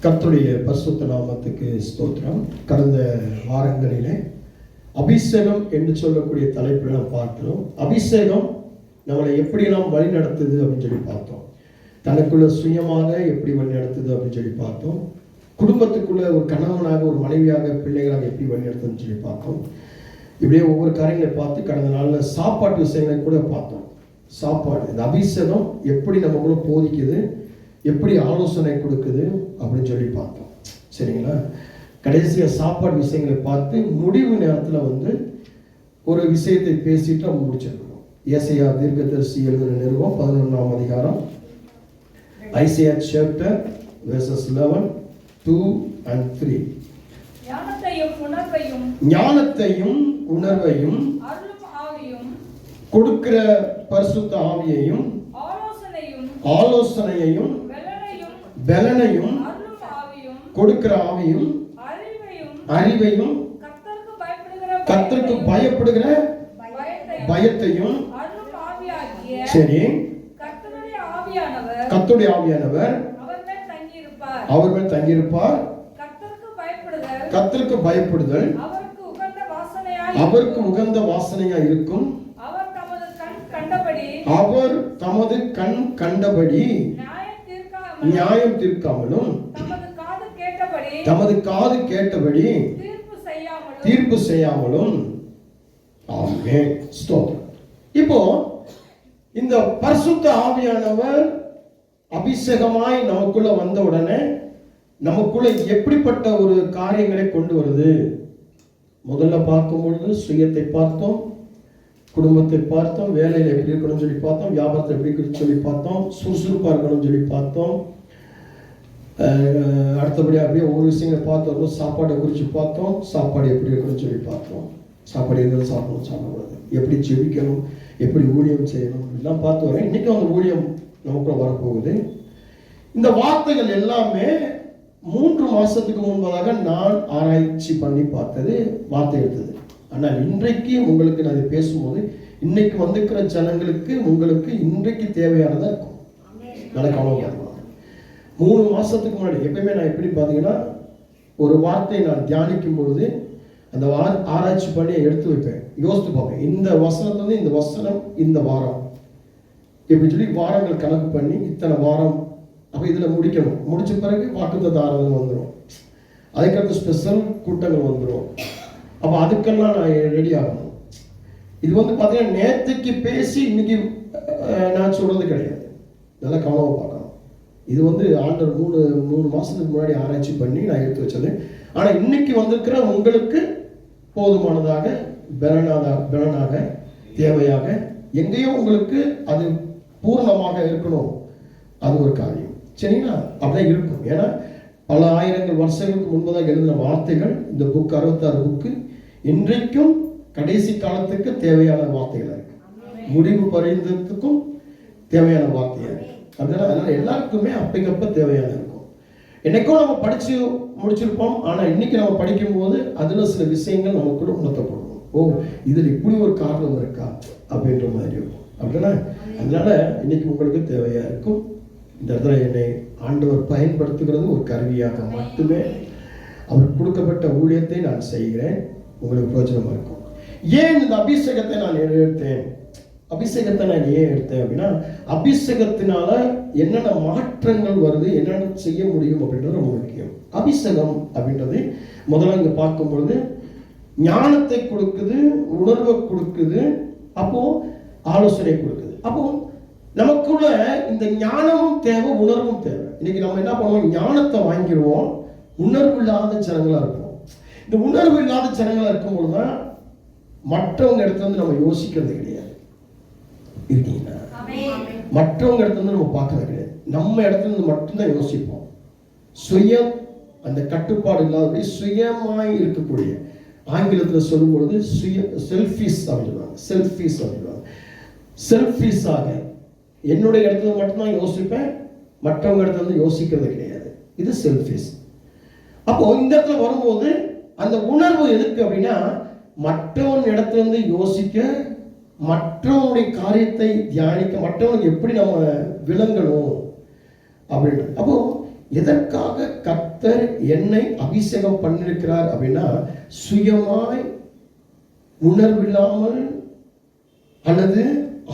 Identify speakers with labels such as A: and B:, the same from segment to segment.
A: கர்த்தருடைய பரிசுத்த நாமத்துக்கு ஸ்தோத்திரம். கடந்த வாரங்களிலே அபிஷேகம் என்று சொல்லக்கூடிய தலைப்பில் நாம் பார்த்தோம். அபிஷேகம் நம்மளை எப்படி நாம் வழி நடத்துது அப்படின்னு சொல்லி பார்த்தோம். தனக்குள்ள சுயமாக எப்படி வழி நடத்துது அப்படின்னு சொல்லி பார்த்தோம். குடும்பத்துக்குள்ள ஒரு கணவனாக, ஒரு மனைவியாக, பிள்ளைகளாக எப்படி வழி நடத்துதுன்னு சொல்லி பார்த்தோம். இப்படியே ஒவ்வொரு காரியங்களை பார்த்து கடந்த நாளில் சாப்பாட்டு விஷயங்களை கூட பார்த்தோம். சாப்பாடு, இந்த அபிஷேகம் எப்படி நம்ம கூட போதிக்குது, எப்படி ஆலோசனை கொடுக்குது அப்படின்னு சொல்லி பார்த்தோம். சரிங்களா? கடைசியாக சாப்பாடு விஷயங்களை பார்த்து முடிவு நேரத்தில் ஒரு விஷயத்தை பேசிட்டு நம்ம முடிச்சிருக்கோம். ஏசாயா தீர்க்கதரிசி எழுதின நிருபம் 11ஆம் அதிகாரம், ஐசையா சாப்டர் வெர்சஸ் 11, 2 and 3. ஞானத்தையும் உணர்வையும் கொடுக்கிற பரிசுத்த ஆவியையும் ஆலோசனையையும் பலனையும் கொடுக்கிற ஆவியும் அறிவையும் கர்த்தருக்கு பயப்படுகிற பயத்தையும். சரி, கர்த்தருடைய ஆவியானவர் அவர் மேல் தங்கியிருப்பார். கர்த்தருக்கு பயப்படுதல் அவருக்கு உகந்த வாசனையா இருக்கும். அவர் தமது கண் கண்டபடி நியாயம் தீர்க்காமலும் தமது காது கேட்டபடி தீர்ப்பு செய்யாமலும். ஆமென், ஸ்தோத்திரம். இப்போ இந்த பரிசுத்த ஆவியானவர் அபிஷேகமாய் நமக்குள்ள வந்த உடனே நமக்குள்ள எப்படிப்பட்ட ஒரு காரியங்களை கொண்டு வருது? முதல்ல பார்க்கும்பொழுது சுயத்தை பார்த்தோம், குடும்பத்தை பார்த்தோம், வேலையில் எப்படி இருக்கணும்னு சொல்லி பார்த்தோம், வியாபாரத்தை எப்படி இருக்கணும்னு சொல்லி பார்த்தோம், சுறுசுறுப்பாக இருக்கணும்னு சொல்லி பார்த்தோம். அடுத்தபடி அப்படியே ஒரு விஷயங்களை பார்த்தோம். சாப்பாடை குறித்து பார்த்தோம், சாப்பாடு எப்படி இருக்கணும்னு சொல்லி பார்த்தோம். சாப்பாடு எதாவது சாப்பிடணும், சாப்பிடக்கூடாது, எப்படி ஜெபிக்கணும், எப்படி ஊழியம் செய்யணும், இதெல்லாம் பார்த்து வரேன். இன்னைக்கு அந்த ஊழியம் நமக்குள்ள வரப்போகுது. இந்த வார்த்தைகள் எல்லாமே 3 மாசத்துக்கு முன்பதாக நான் ஆராய்ச்சி பண்ணி பார்த்தது, வார்த்தை எடுத்தது. ஆனால் இன்றைக்கு உங்களுக்கு நான் இதை பேசும்போது இன்னைக்கு வந்திருக்கிற ஜனங்களுக்கு உங்களுக்கு இன்றைக்கு தேவையானதாக இருக்கும். நல்லா கவனம். 3 மாசத்துக்கு முன்னாடி எப்பயுமே நான் எப்படி பார்த்தீங்கன்னா, ஒரு வார்த்தையை நான் தியானிக்கும் பொழுது அந்த ஆராய்ச்சி பண்ணி எடுத்து வைப்பேன், யோசித்து பார்ப்பேன். இந்த வசனத்துல இந்த வசனம் இந்த வாரம் இப்படி சொல்லி வாரங்கள் கணக்கு பண்ணி இத்தனை வாரம் அப்போ இதில் முடிக்கணும். முடிச்ச பிறகு வாக்குத்தத்த ஆராதனை வந்துடும், அதுக்கடுத்து ஸ்பெஷல் கூட்டங்கள் வந்துடும். அப்போ அதுக்கெல்லாம் நான் ரெடி ஆகணும். இது பார்த்தீங்கன்னா நேற்றுக்கு பேசி இன்னைக்கு நான் சொல்றது கிடையாது. நல்லா கவனமாக பார்க்கணும். இது ஆண்டர் 3 மாசத்துக்கு முன்னாடி ஆராய்ச்சி பண்ணி நான் எடுத்து வச்சது. ஆனால் இன்னைக்கு வந்திருக்கிற உங்களுக்கு போதுமானதாக, பலனாக, தேவையாக, எங்கேயோ உங்களுக்கு அது பூர்ணமாக இருக்கணும். அது ஒரு காரியம். சரிங்களா? அப்படிதான் இருக்கும். ஏன்னா பல ஆயிரங்கள் வருஷங்களுக்கு முன்பதாக எழுதின வார்த்தைகள் இந்த புக் 66 புக்கு இன்றைக்கும் கடைசி காலத்துக்கு தேவையான வார்த்தைகள் இருக்கு. முடிவு பரிந்தத்துக்கும் தேவையான வார்த்தையா இருக்கு. அதனால எல்லாருக்குமே அப்பைக்கப்ப தேவையான இருக்கும். என்னைக்கும் நம்ம படிச்சு முடிச்சிருப்போம். ஆனா இன்னைக்கு நம்ம படிக்கும் போது அதுல சில விஷயங்கள் நமக்குள்ள உணர்த்தப்படும். ஓ, இதுல இப்படி ஒரு காரணம் இருக்கா அப்படின்ற மாதிரி இருக்கும். அப்படின்னா அதனால இன்னைக்கு உங்களுக்கு தேவையா இருக்கும். இந்த இடத்துல என்னை ஆண்டவர் பயன்படுத்துகிறது ஒரு கருவியாக மட்டுமே. அவர் கொடுக்கப்பட்ட ஊழியத்தை நான் செய்கிறேன், உங்களுக்கு பிரயோஜனமா இருக்கும். ஏன் இந்த அபிஷேகத்தை நான் எடுத்தேன்? அபிஷேகத்தை நான் ஏன் எடுத்தேன் அப்படின்னா, அபிஷேகத்தினால என்னென்ன மாற்றங்கள் வருது, என்னென்ன செய்ய முடியும் அப்படின்றது ரொம்ப முக்கியம். அபிஷேகம் அப்படின்றது முதல்ல இங்க பார்க்கும் பொழுது ஞானத்தை கொடுக்குது, உணர்வை கொடுக்குது, அப்போ ஆலோசனை கொடுக்குது. அப்போ நமக்குள்ள இந்த ஞானமும் தேவை, உணர்வும் தேவை. இன்னைக்கு நம்ம என்ன பண்ணுவோம்? ஞானத்தை வாங்கிடுவோம், உணர்வு இல்லாத ஜனங்களா இருப்போம். இந்த உணர்வு இல்லாத ஜனங்களா இருக்கும்போது தான் மற்றவங்க இடத்துல நம்ம யோசிக்கிறது கிடையாது. இருக்கீங்களா? மற்றவங்க இடத்துல நம்ம பார்க்கறது கிடையாது. நம்ம இடத்துல மட்டும்தான் யோசிப்போம். சுயம், அந்த கட்டுப்பாடு இல்லாதபடி சுயமாய் இருக்கக்கூடிய, ஆங்கிலத்தில் சொல்லும் பொழுது செல்ஃபிஷ் அப்படின்வாங்க. செல்ஃபிஷ் அப்படின்வாங்க. செல்ஃபிஷாக என்னுடைய இடத்துல மட்டும்தான் யோசிப்பேன், மற்றவங்க இடத்துல யோசிக்கிறது கிடையாது. இது செல்ஃபிஷ். அப்போ இந்த இடத்துல வரும்போது அந்த உணர்வு எதுக்கு அப்படின்னா, மற்றவன் இடத்துல யோசிக்க, மற்றவனுடைய காரியத்தை தியானிக்க, மற்றவனுக்கு எப்படி நம்ம விளங்கணும் அப்படின்னு. அப்போ எதற்காக கர்த்தர் என்னை அபிஷேகம் பண்ணிருக்கிறார் அப்படின்னா, சுயமாய் உணர்வில்லாமல் அல்லது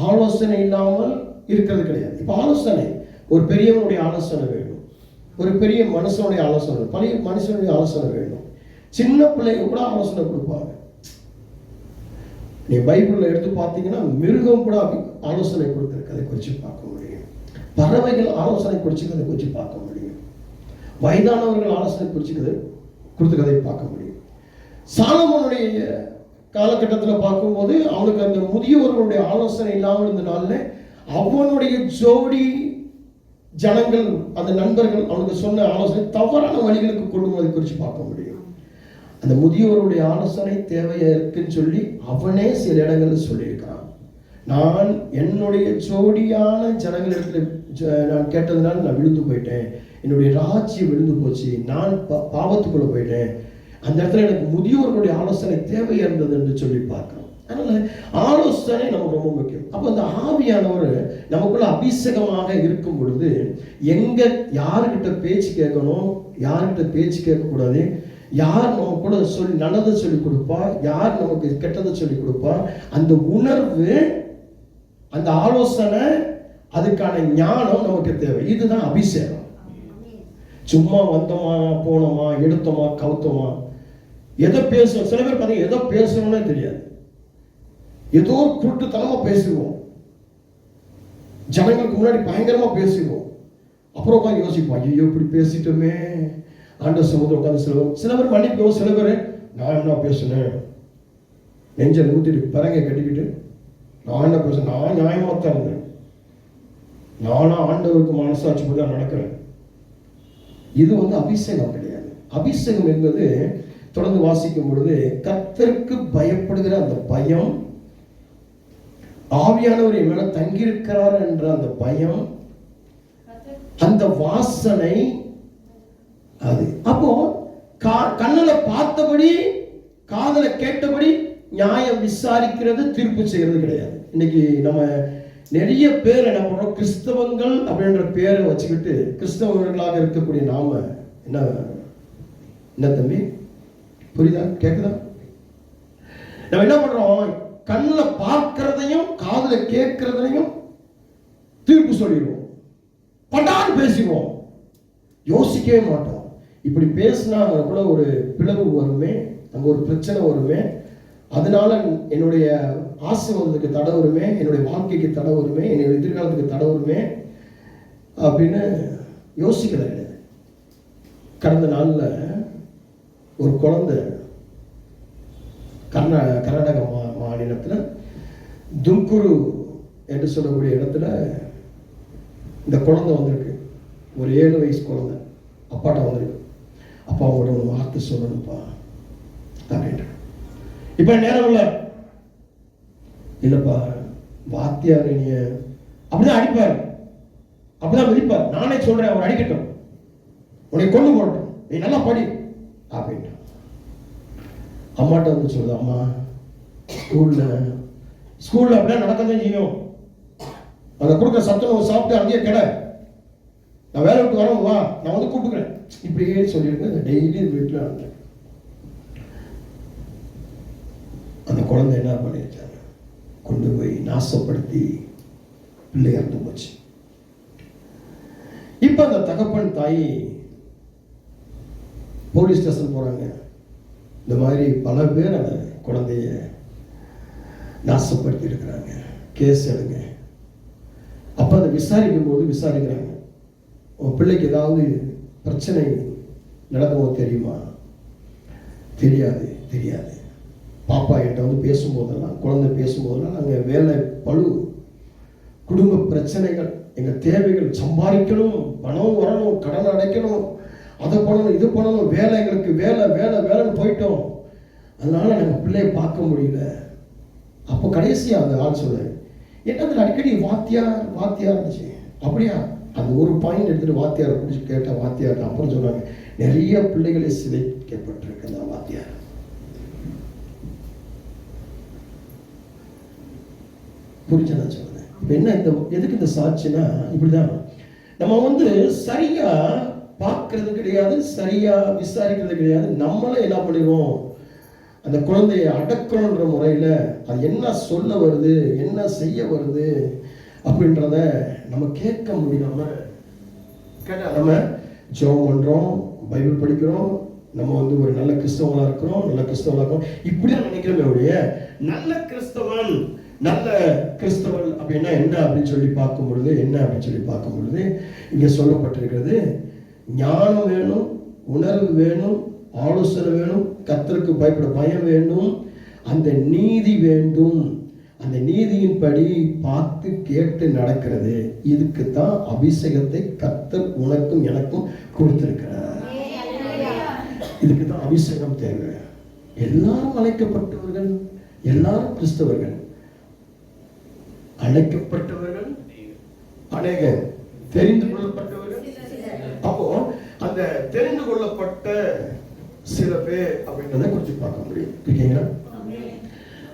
A: ஆலோசனை இல்லாமல் இருக்கிறது கிடையாது. இப்ப ஆலோசனை, ஒரு பெரியவனுடைய ஆலோசனை வேணும், ஒரு பெரிய மனுஷனுடைய ஆலோசனை, பழைய மனுஷனுடைய ஆலோசனை வேணும். சின்ன பிள்ளைங்க கூட ஆலோசனை கொடுப்பாங்க. நீ பைபிள்ல எடுத்து பார்த்தீங்கன்னா மிருகம் கூட ஆலோசனை கொடுத்திருக்கதை குறித்து பார்க்க முடியும். பறவைகள் ஆலோசனை குறிச்சுக்கிறதை குறித்து பார்க்க முடியும். வயதானவர்கள் ஆலோசனை கொடுத்துக்கதை பார்க்க முடியும். சாலமோனுடைய காலகட்டத்தில் பார்க்கும்போது அவனுக்கு அந்த முதியவர்களுடைய ஆலோசனை இல்லாமல் இருந்தனால அவனுடைய ஜோடி ஜனங்கள், அந்த நண்பர்கள் அவனுக்கு சொன்ன ஆலோசனை தவறான வழிகளுக்கு கொண்டு போவதை குறித்து பார்க்க முடியும். அந்த முதியோருடைய ஆலோசனை தேவையா இருக்குன்னு சொல்லி அவனே சில இடங்களில் சொல்லியிருக்கிறான். நான் என்னுடைய ஜோடியான ஜனங்களிடத்துல நான் கேட்டதுனால நான் விழுந்து போயிட்டேன், என்னுடைய ராஜ்யம் விழுந்து போச்சு, நான் பாவத்துக்குள்ள போயிட்டேன், அந்த இடத்துல எனக்கு முதியோர்களுடைய ஆலோசனை தேவையா இருந்தது என்று சொல்லி பார்க்கிறோம். அதனால ஆலோசனை நமக்கு ரொம்ப முக்கியம். அப்போ அந்த ஆவியானவர் நமக்குள்ள அபிஷேகமாக இருக்கும் பொழுது எங்க யாருக்கிட்ட பேச்சு கேட்கணும், யாருக்கிட்ட பேச்சு கேட்கக்கூடாது, யார் நம்ம கூட சொல்லி நல்லதை சொல்லி கொடுப்பா, யார் நமக்கு கெட்டதை சொல்லி கொடுப்பா, அந்த உணர்வு, அந்த ஆலோசனை, அதுக்கான ஞானம் நமக்கு தேவை. இதுதான் அபிஷேகம். சும்மா வந்தோமா போனோமா எடுத்தோமா கவுத்தோமா, எதை பேசணும், சில பேர் பார்த்தீங்கன்னா எதை பேசணும்னே தெரியாது, ஏதோ குருட்டுத்தனமா பேசுவோம், ஜனங்களுக்கு முன்னாடி பயங்கரமா பேசுவோம், அப்புறம் உட்காந்து யோசிப்போம், ஐயோ இப்படி பேசிட்டோமே, ஆண்டவர் சமூகத்தில் உட்காந்து சில பேர் மன்னிப்போம், சில பேர் நான் என்ன பேசுனேன், நெஞ்ச நூத்திட்டு பரங்க கட்டிக்கிட்டு நான் என்ன பேசுறேன், நான் நியாயமா தான் இருந்தேன், நானா ஆண்டவருக்கு மனசாட்சி போய் தான் நடக்கிறேன். இது அபிஷேகம் கிடையாது. அபிஷேகம் என்பது தொடர்ந்து வாசிக்கும் பொழுது கர்த்தருக்கு பயப்படுகிற அந்த பயம், ஆவியானவர் என் மேல தங்கியிருக்கிறார் என்ற அந்த பயம், அந்த வாசனை, அது அப்போ கண்ணுல பார்த்தபடி காதல கேட்டபடி நியாயம் விசாரிக்கிறது, தீர்ப்பு செய்யறது கிடையாது. இன்னைக்கு நம்ம நிறைய பேர் என்ன பண்றோம், கிறிஸ்தவங்கள் அப்படின்ற பேரை வச்சுக்கிட்டு கிறிஸ்தவர்களாக இருக்கக்கூடிய நாம என்ன தம்பி புரியுதா, கேக்குதா? நம்ம என்ன பண்றோம், கண்ணுல பார்க்கிறதையும் காதுல கேட்கிறதையும் தீர்ப்பு சொல்லிடுவோம், பட்டான்னு பேசிடுவோம், யோசிக்கவே மாட்டோம். இப்படி பேசினா கூட ஒரு பிளவு வருமே, அங்க ஒரு பிரச்சனை வருமே, அதனால என்னுடைய ஆசீர்வாதத்துக்கு தடை வருமே, என்னுடைய வாழ்க்கைக்கு தடை வருமே, என்னுடைய எதிர்காலத்துக்கு தடை வருமே அப்படின்னு யோசிக்கிறது கிடையாது. கடந்த நாளில் ஒரு குழந்தை கர்நாடக மாநிலத்தில் தும்குரு என்று சொல்லக்கூடிய இடத்துல இந்த குழந்தை வந்திருக்கு. ஒரு 7 வயசு குழந்தை அப்பாட்ட வந்திருக்கு. அப்பா அவங்கள்ட்ட ஒரு வார்த்தை சொல்லணும்ப்பா அப்படின்ட்டு. இப்ப நேரம் இல்லப்பா, வாத்தியார் நீ அப்படிதான் அடிப்பார், அப்படிதான் விதிப்பார், நானே சொல்றேன் அவர் அடிக்கட்டும், உன்னை கொண்டு போடட்டும், நீ நல்லா படி அப்படின்ட்டு. அம்மாட்ட சொல்லுது, அம்மா ஸ்கூல்ல அப்படியே நடக்கதான் செய்யும், அந்த கொடுக்குற சத்துணவு சாப்பிட்டு அங்கேயே கடை, நான் வேலை விட்டு வரேன் வா, நான் கூப்பிட்டுக்கிறேன், இப்படியே சொல்லியிருக்கேன். டெய்லி வீட்டில் வந்தேன். அந்த குழந்தை என்ன பண்ணிட்டாங்க, கொண்டு போய் நாசப்படுத்தி பிள்ளை இறந்து போச்சு. இப்ப அந்த தகப்பன் தாய் போலீஸ் ஸ்டேஷன் போறாங்க. இந்த மாதிரி பல பேர் அந்த குழந்தைய நாசப்படுத்தி இருக்கிறாங்க, கேஸ் எடுங்க. அப்ப அதை விசாரிக்கும் போது விசாரிக்கிறாங்க, உன் பிள்ளைக்கு ஏதாவது பிரச்சனை நடந்தவோ தெரியுமா? தெரியாது. பாப்பா என்கிட்ட பேசும்போதெல்லாம், குழந்தை பேசும்போதெல்லாம் நாங்கள் வேலை பழு, குடும்ப பிரச்சனைகள், எங்கள் தேவைகள், சம்பாதிக்கணும், பணம் வரணும், கடன் அடைக்கணும், அதை பண்ணணும், இது பண்ணணும், வேலை, எங்களுக்கு வேலைன்னு போயிட்டோம், அதனால நாங்கள் பிள்ளையை பார்க்க முடியல. அப்போ கடைசியா அந்த ஆள் சொல்றாரு, என்னதில் அடிக்கடி வாத்தியார் இருந்துச்சு. அப்படியா? அந்த ஒரு பாயிண்ட் எடுத்துட்டு வாத்தியாரை பிடிச்சி கேட்ட வாத்தியார் அப்புறம் சொன்னாங்க, நிறைய பிள்ளைகளை சிதைக்கப்பட்டிருக்கு அந்த வாத்தியார். புரிஞ்சா நான் சொல்றேன். இப்ப என்ன, இந்த எதுக்கு இந்த சாட்சினா, இப்படிதான் நம்ம சரியா பார்க்கறது கிடையாது, சரியா விசாரிக்கிறது கிடையாது. நம்மளே என்ன பண்ணிடுவோம், அந்த குழந்தையை அடக்கணுன்ற முறையில் அது என்ன சொல்ல வருது, என்ன செய்ய வருது அப்படின்றத நம்ம கேட்க முடியாம கேட்டால் நம்ம ஜெபம் பண்ணுறோம், பைபிள் படிக்கிறோம், நம்ம ஒரு நல்ல கிறிஸ்தவங்களா இருக்கிறோம், நல்ல கிறிஸ்தவங்களா இருக்கோம் இப்படிதான் நினைக்கிறோமே ஒழிய நல்ல கிறிஸ்தவன் நல்ல கிறிஸ்தவன் அப்படின்னா என்ன அப்படின்னு சொல்லி பார்க்கும் பொழுது இங்க சொல்லப்பட்டிருக்கிறது, ஞானம் வேணும், உணர்வு வேணும், ஆலோசனை வேணும், கர்த்தருக்கு பயப்பட பயம் வேண்டும், அந்த நீதி வேண்டும். அந்த நீதியின்படி பார்த்து கேட்டு நடக்கிறது. இதுக்கு தான் அபிஷேகத்தை கர்த்தர் உனக்கும் எனக்கும் கொடுத்திருக்கிறார். இதுக்கு தான் அபிஷேகம் தேவை. எல்லாரும் அழைக்கப்பட்டவர்கள், எல்லாரும் கிறிஸ்தவர்கள். அழைக்கப்பட்டவர்கள் அநேகர், தெரிந்து கொள்ளப்பட்டவர்கள். அப்போ அந்த தெரிந்து கொள்ளப்பட்ட சில பேர் அப்படின்றத கொஞ்சம் பார்க்க முடியும். இருக்கீங்களா?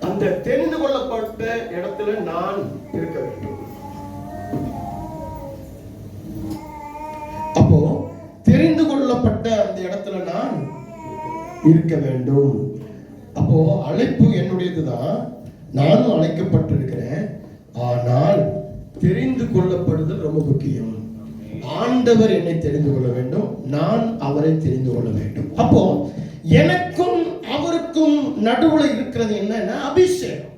A: அந்த தெரிந்து கொள்ளப்பட்ட இடத்துல நான் இருக்க வேண்டும். அப்போ தெரிந்து கொள்ளப்பட்ட அந்த இடத்துல நான் இருக்க வேண்டும். அப்போ அழைப்பு என்னுடையதுதான், நானும் அழைக்கப்பட்டிருக்கிறேன். ஆனால் தெரிந்து கொள்ளப்படுதல் ரொம்ப முக்கியம். ஆண்டவர் என்னை தெரிந்து கொள்ள வேண்டும், நான் அவரை தெரிந்து கொள்ள வேண்டும். அப்போ எனக்கும் அவருக்கும் நடுவுல இருக்கிறது என்னன்னா அபிஷேகம்.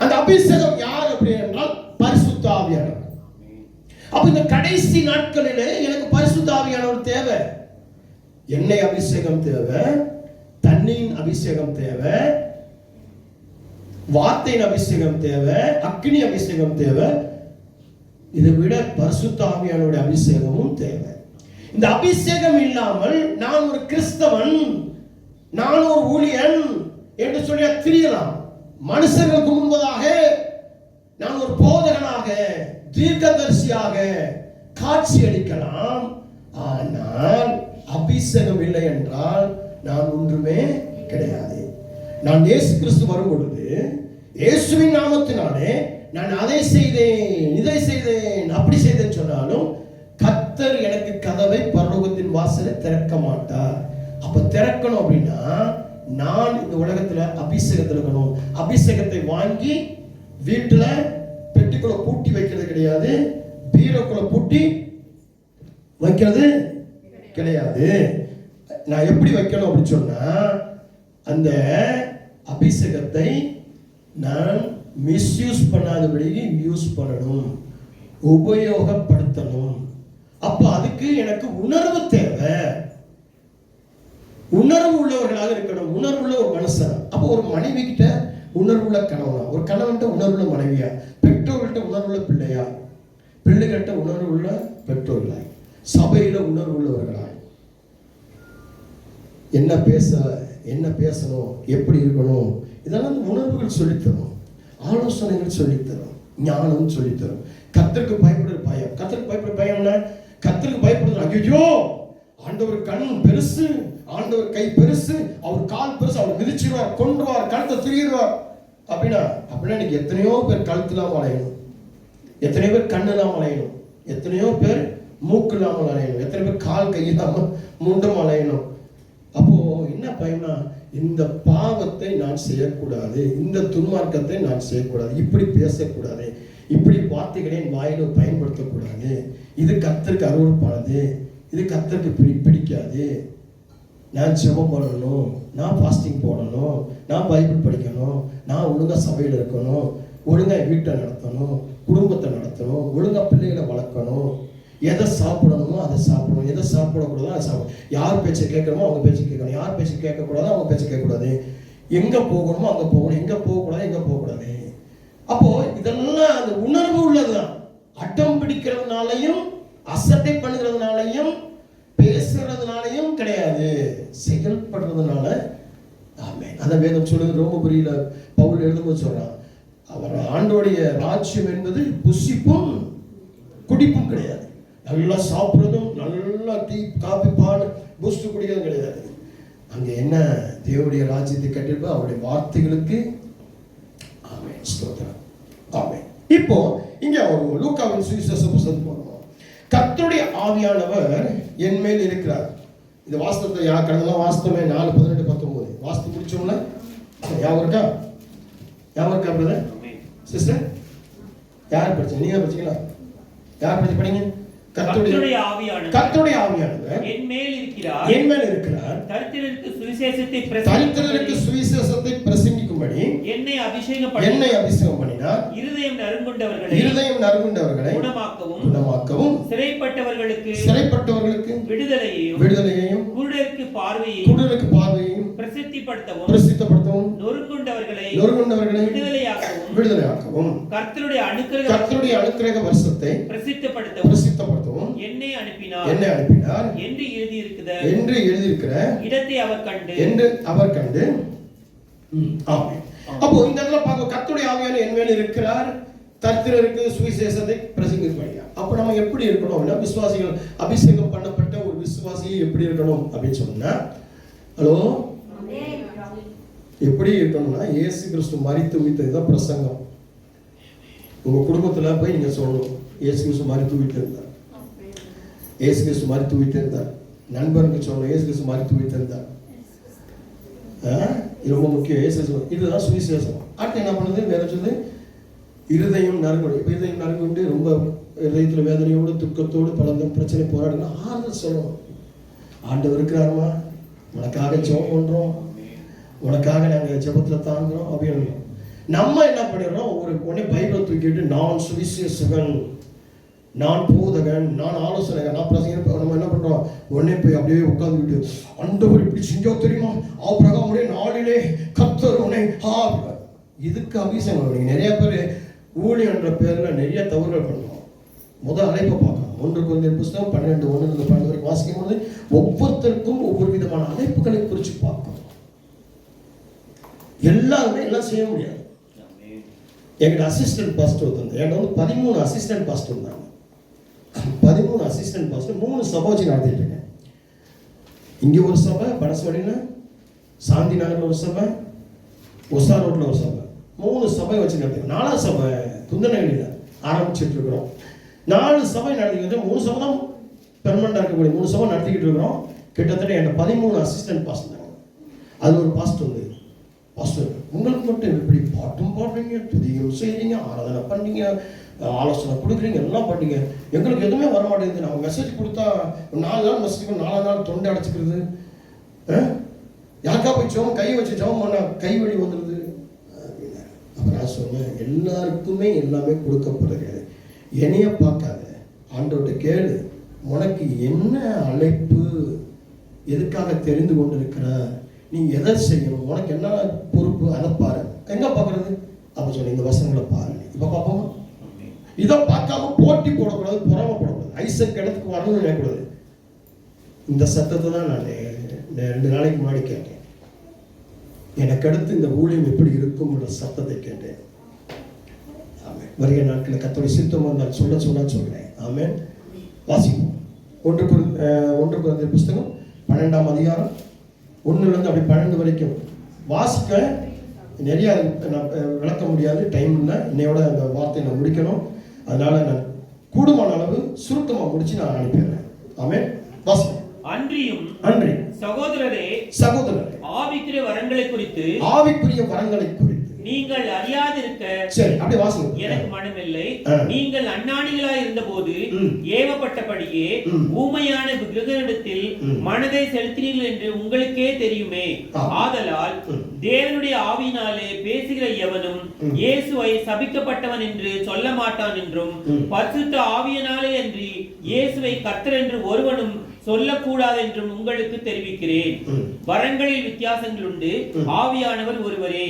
A: அந்த அபிஷேகம் யார் அப்படி என்றால் பரிசுத்த ஆவியானவர். அப்ப இந்த கடைசி நாட்களிலே எனக்கு பரிசுத்த ஆவியானவர் தேவை. எண்ணெய் அபிஷேகம் தேவை, தண்ணியின் அபிஷேகம் தேவை, வார்த்தையின் அபிஷேகம் தேவை, அக்னி அபிஷேகம் தேவை. இதை விட பரிசுத்த ஆவியானவருடைய அபிஷேகமும் தேவை. இந்த அபிஷேகம் இல்லாமல் நான் ஒரு கிறிஸ்தவன், நான் ஒரு ஊழியன் என்று சொல்லி திரியலாம். மனுஷர்களுக்கு முன்பதாக நான் ஒரு போதகனாக, தீர்க்கதரிசியாக காட்சி அளிக்கலாம். ஆனால் அபிஷேகம் இல்லை என்றால் நான் ஒன்றுமே கிடையாது. நான் இயேசு கிறிஸ்து வரும் பொழுது இயேசுவின் நாமத்தினாலே நான் அதை செய்தேன், இதை செய்தேன், அப்படி செய்தேன்னு சொன்னாலும் கர்த்தர் எனக்கு கதவை பரலோகத்தின் வாசலை திறக்க மாட்டார். அப்ப திறக்கணும் அப்படின்னா நான் இந்த உலகத்துல அபிஷேகத்தில் இருக்கணும். அபிஷேகத்தை வாங்கி வீட்டுல பெட்டிக்குள்ள பூட்டி வைக்கிறது கிடையாது, பீரோக்குள்ள பூட்டி வைக்கிறது கிடையாது. நான் எப்படி வைக்கணும் அப்படின்னு சொன்னா, அந்த அபிஷேகத்தை நான் மிஸ்யூஸ் பண்ணாதபடி யூஸ் பண்ணணும், உபயோகப்படுத்தணும். அப்ப அதுக்கு எனக்கு உணர்வு தேவை. உணர்வு உள்ளவர்களாக இருக்கணும், உணர்வுள்ள ஒரு மனுஷன். அப்போ ஒரு மனைவி கிட்ட உணர்வுள்ள கணவனா, ஒரு கணவன்கிட்ட உணர்வுள்ள மனைவியா, பெற்றோர்கிட்ட உணர்வுள்ள பிள்ளையா, பிள்ளைகிட்ட உணர்வுள்ள பெற்றோர்களாய், சபையில உணர்வுள்ளவர்களாய், என்ன பேசணும், எப்படி இருக்கணும், இதெல்லாம் உணர்வுகள் சொல்லித்தரும், ஆலோசனைகள் சொல்லித்தரும், ஞானம் சொல்லித்தரும். கர்த்தருக்கு பயப்படுற பயம். கர்த்தருக்கு பயப்படுற பயம்னா, கர்த்தருக்கு பயப்படுறது ஐயோ ஆண்டவர் கண் பெருசு, ஆண்டவர் கை பெருசு, அவர் கால் பெருசு, அவர் மிதிச்சிருவார், கொண்டுவார், கழுத்தை திரியிடுவார் அப்படின்னா இன்னைக்கு எத்தனையோ பேர் கழுத்துலாம் அலையணும், எத்தனையோ பேர் கண்ணுலாம் அலையணும், எத்தனையோ பேர் மூக்கு இல்லாமல் அலையணும், எத்தனை பேர் கால் கையில்லாமல் மூண்டும் அலையணும். அப்போ என்ன பயம்னா, இந்த பாவத்தை நான் செய்யக்கூடாது, இந்த துன்மார்க்கத்தை நான் செய்யக்கூடாது, இப்படி பேசக்கூடாது, இப்படி வார்த்தைகளை என் வாயில பயன்படுத்தக்கூடாது, இது கர்த்தருக்கு அருவருப்பானது, இது கர்த்தருக்கு பிடிக்காது, நான் ஜெபம் பண்ணணும், நான் ஃபாஸ்டிங் போடணும், நான் பைபிள் படிக்கணும், நான் ஒழுங்கா சபையில் இருக்கணும், ஒழுங்கா வீட்டை நடத்தணும், குடும்பத்தை நடத்தணும், ஒழுங்கா பிள்ளைகளை வளர்க்கணும், எதை சாப்பிடணுமோ அதை சாப்பிடணும், எதை சாப்பிடக்கூடாதோ அதை சாப்பிடணும், யார் பேச்சை கேட்கணுமோ அவங்க பேச்சு கேட்கணும், யார் பேச்சு கேட்கக்கூடாதோ அவங்க பேச்சு கேட்கக்கூடாது, எங்கே போகணுமோ அங்கே போகணும், எங்கே போகக்கூடாது எங்கே போகக்கூடாது. அப்போ இதெல்லாம் அந்த உணர்வு உள்ளதுதான். அட்டம் பிடிக்கிறதுனாலையும் அசட்டை பண்ணுகிறதுனாலையும் பேசுறதுனாலையும் கிடையாது, செயல்படுறதுனால. ஆமென். அந்த வேதம் சொல்லுது, ரொம்ப புரியல பவுல் எழுதும்போது சொல்றான், அவர் ஆண்டோடைய ராஜ்யம் என்பது புசிப்பும் குடிப்பும் கிடையாது. நல்லா சாப்பிட்றதும், நல்லா டீ காபி பால் பூஸ்ட் குடிக்கிறதும் கிடையாது. அங்க என்ன, தேவனுடைய ராஜ்யத்தை கட்டிருப்ப அவருடைய வார்த்தைகளுக்கு. ஆமென், ஸ்தோத்திரம். ஆமென். இப்போ இங்க ஒரு லூக்காவின் சுவிசேஷ புத்தகம் போறோம். கர்த்தருடைய ஆவியானவர் என் மேல் இருக்கிறார். இந்த வாஸ்தவத்தை கடந்தெல்லாம் வாஸ்தவமே 4:18-19 வாஸ்து முடிச்சோம்ல. யாவும் இருக்கா பிரதர் சிஸ்டர்? யார் படிச்சீங்க? நீங்க படிச்சீங்களா? யார் படிச்சீங்க? கர்த்தருடைய ஆவியானவர் என் மேல் இருக்கிறார். தரித்திரருக்கு சுவிசேஷத்தை பிரசங்கிக்கும்படி என்னை அபிஷேகம் பண்ணினார். இருதயம் நறுங்குண்டவர்களை குணமாக்கவும் சிறைப்பட்டவர்களுக்கு விடுதலையையும் குருடருக்கு பார்வையையும் பிரசித்தப்படுத்தவும் நொறுங்குண்டவர்களை விடுதலையாக்கவும் கர்த்தருடைய அனுக்கிரக வருஷத்தை பிரசித்தப்படுத்தவும் என்னை அனுப்பினார் என்று எழுதியிருக்கிற இடத்தை அவர் கண்டு ஆமென். அப்போ இந்த இடத்துல பார்க்க கர்த்தருடைய ஆவியானவர் என் மேல் இருக்கிறார், தரித்திரருக்கு சுவிசேஷத்தை பிரசங்கிக்கும்படி. அப்ப நம்ம எப்படி இருக்கணும்? விசுவாசிகள் அபிஷேகம் பண்ணப்பட்ட ஒரு விசுவாசியை எப்படி இருக்கணும் அப்படின்னு சொன்னா, ஹலோ எப்படி இருக்கணும்னா இயேசு கிறிஸ்து மரித்து உயிர்த்ததுதான் பிரசங்கம். உங்க குடும்பத்துல போய் நீங்க சொல்லணும், இயேசு கிறிஸ்து மரித்து உயிர்த்தெழுந்தார், இயேசு கிறிஸ்து மரித்து உயிர்த்தெழுந்தார். நண்பருக்கு சொல்லணும், இயேசு கிறிஸ்து மரித்து உயிர்த்தெழுந்தார். ரொம்ப முக்கியம். இயேசு இதுதான் சுவிசேஷம். அடுத்து என்ன பண்ணுது? வேற சொல்லுது இருதயம் நறுங்குண்டு. இப்போ இருதயம் நறுங்குண்டு ரொம்ப இதயத்தில் வேதனையோடு துக்கத்தோடு பல பிரச்சனை போராடுங்க, ஆறுதல் சொல்லணும். ஆண்டவர் இருக்கிறாருமா, உனக்காக ஜெபம் பண்றோம், உனக்காக நாங்கள் ஜெபத்தில் தாங்குறோம் அப்படின்னு. நம்ம என்ன பண்ணிடுறோம்? உடனே பைபிளை தூக்கிட்டு நான் சுவிசேஷகன், நான் போதகன், நான் ஆலோசனைகள், நான் பிரசங்க. நம்ம என்ன பண்றோம்? உடனே போய் அப்படியே உட்கார்ந்துட்டு ஆண்டவர் இப்படி செஞ்சோ தெரியுமா, ஆபிரகாமுடைய நாளிலே கர்த்தர் உன்னை இதுக்கு அபிஷேகம். நீங்க நிறைய பேர் ஊழியன்ற பேர்ல நிறைய தவறுகள் பண்ணுவோம். முதல் அழைப்பை பார்க்கணும். 1 கொரிந்தியர் புத்தகம் 12:1-12 வரைக்கும் வாசிக்கும் போது ஒவ்வொருத்தருக்கும் ஒவ்வொரு விதமான அழைப்புகளை குறித்து பார்க்கணும். எல்லாருமே எல்லாம் செய்ய முடியாது. என்கிட்ட அசிஸ்டன்ட் பாஸ்டர் வந்து என்கிட்ட வந்து 13 அசிஸ்டன்ட் பாஸ்டர் இருந்தாங்க. 13 அசிஸ்டன்ட் பாஸ்டர் 3 சபை வச்சு நடத்திட்டு இருக்கேன். இங்கே ஒரு சபை, பனசவடியில், சாந்தி நகரில் ஒரு சபை, ஒசா ரோட்டில் ஒரு சபை, 3 சபை வச்சு நடத்திக்கிறோம். 4ஆவது சபை குந்தநகரியில் ஆரம்பிச்சுட்டு இருக்கிறோம். 4 சபை நடத்திக்கிட்டு 3 சபை தான் பெர்மனண்டாக இருக்கக்கூடிய 3 சபை நடத்திக்கிட்டு இருக்கிறோம். கிட்டத்தட்ட என்கிட்ட 13 அசிஸ்டன்ட் பாஸ்டர். அது ஒரு பாஸ்டர் வந்து, பாஸ்டர் உங்களுக்கு மட்டும் எப்படி பாட்டும் பாடுறீங்க, துதியும் செய்றீங்க, ஆராதனை பண்ணீங்க, ஆலோசனை கொடுக்குறீங்க, எல்லாம் பண்ணீங்க, எங்களுக்கு எதுவுமே வர மாட்டேங்குது. நம்ம மெசேஜ் கொடுத்தா 4 நாள் மெசேஜ் 4 நாள் தொண்டை அடைச்சிக்கிறது, யாருக்கா போய் ஜெபம் கை வச்சு ஜெபம் பண்ணா கை வலி வந்துடுது அப்படின்னு. அப்போ நான் சொன்னேன், எல்லாருக்குமே எல்லாமே கொடுக்கப்படுகிறது. என்னைய பார்க்காத, ஆண்டவர்கிட்ட கேளு, உனக்கு என்ன அழைப்பு, எதுக்காக தெரிந்து கொண்டு இருக்கிற, நீ எதை செய்யணும், உனக்கு என்ன பொறுப்பு, அதை பாரு. எங்க பார்க்கறது? அப்போ சொன்ன இந்த வசனங்களை பாரு. இப்போ பார்ப்போமா? இதை பார்க்காம போட்டி போடக்கூடாது, பொறாமப்படக்கூடாது, ஐசக் இடத்துக்கு வரணும்னு நினைக்கக்கூடாது. இந்த சத்தத்தை தான் நான் 2 நாளைக்கு முன்னாடி கேட்டேன். எனக்கு அடுத்து இந்த ஊழியம் எப்படி இருக்கும்ன்ற சத்தத்தை கேட்டேன். ஆமென். வருகிற நாட்களில் கர்த்தருடைய சித்தம் நான் சொல்ல சொல்றேன். ஆமென். வாசிப்போம். 1 கொரிந்தியர் புத்தகம் 12ஆம் அதிகாரம் 1லேருந்து அப்படி 12 வரைக்கும் வாசிக்க நிறைய விளக்க முடியாது, டைம் இல்லை. இன்னையோட அந்த வார்த்தையை நான் முடிக்கணும். அதனால நான் கூடுமான அளவு சுருக்கமாக முடிச்சு நான் அனுப்பிடுறேன். ஆமென். வாசிப்போம். அன்றியும் சகோதரரே ஆவிக்குரிய வரங்களை குறித்து நீங்கள் அறியாதிருக்க சரி அப்படி வாசிங்க. எனக்கு மனமில்லை. நீங்கள் அஞ்ஞானிகளாய் இருந்தபோது ஏவப்பட்டபடியே ஊமையான விக்கிரகத்தில் மனதை செலுத்தினீர்கள் என்று உங்களுக்கே தெரியுமே. ஆதலால் தேவனுடைய ஆவியினாலே பேசுகிற எவனும் இயேசுவை சபிக்கப்பட்டவன் என்று சொல்ல மாட்டான் என்றும், பரிசுத்த ஆவியினாலே அன்றி இயேசுவை கர்த்தர் என்று ஒருவனும் சொல்லக்கூடாது என்றும் உங்களுக்கு தெரிவிக்கிறேன். வரங்களில் வித்தியாசங்கள் உண்டு, ஆவியானவர் ஒருவரே.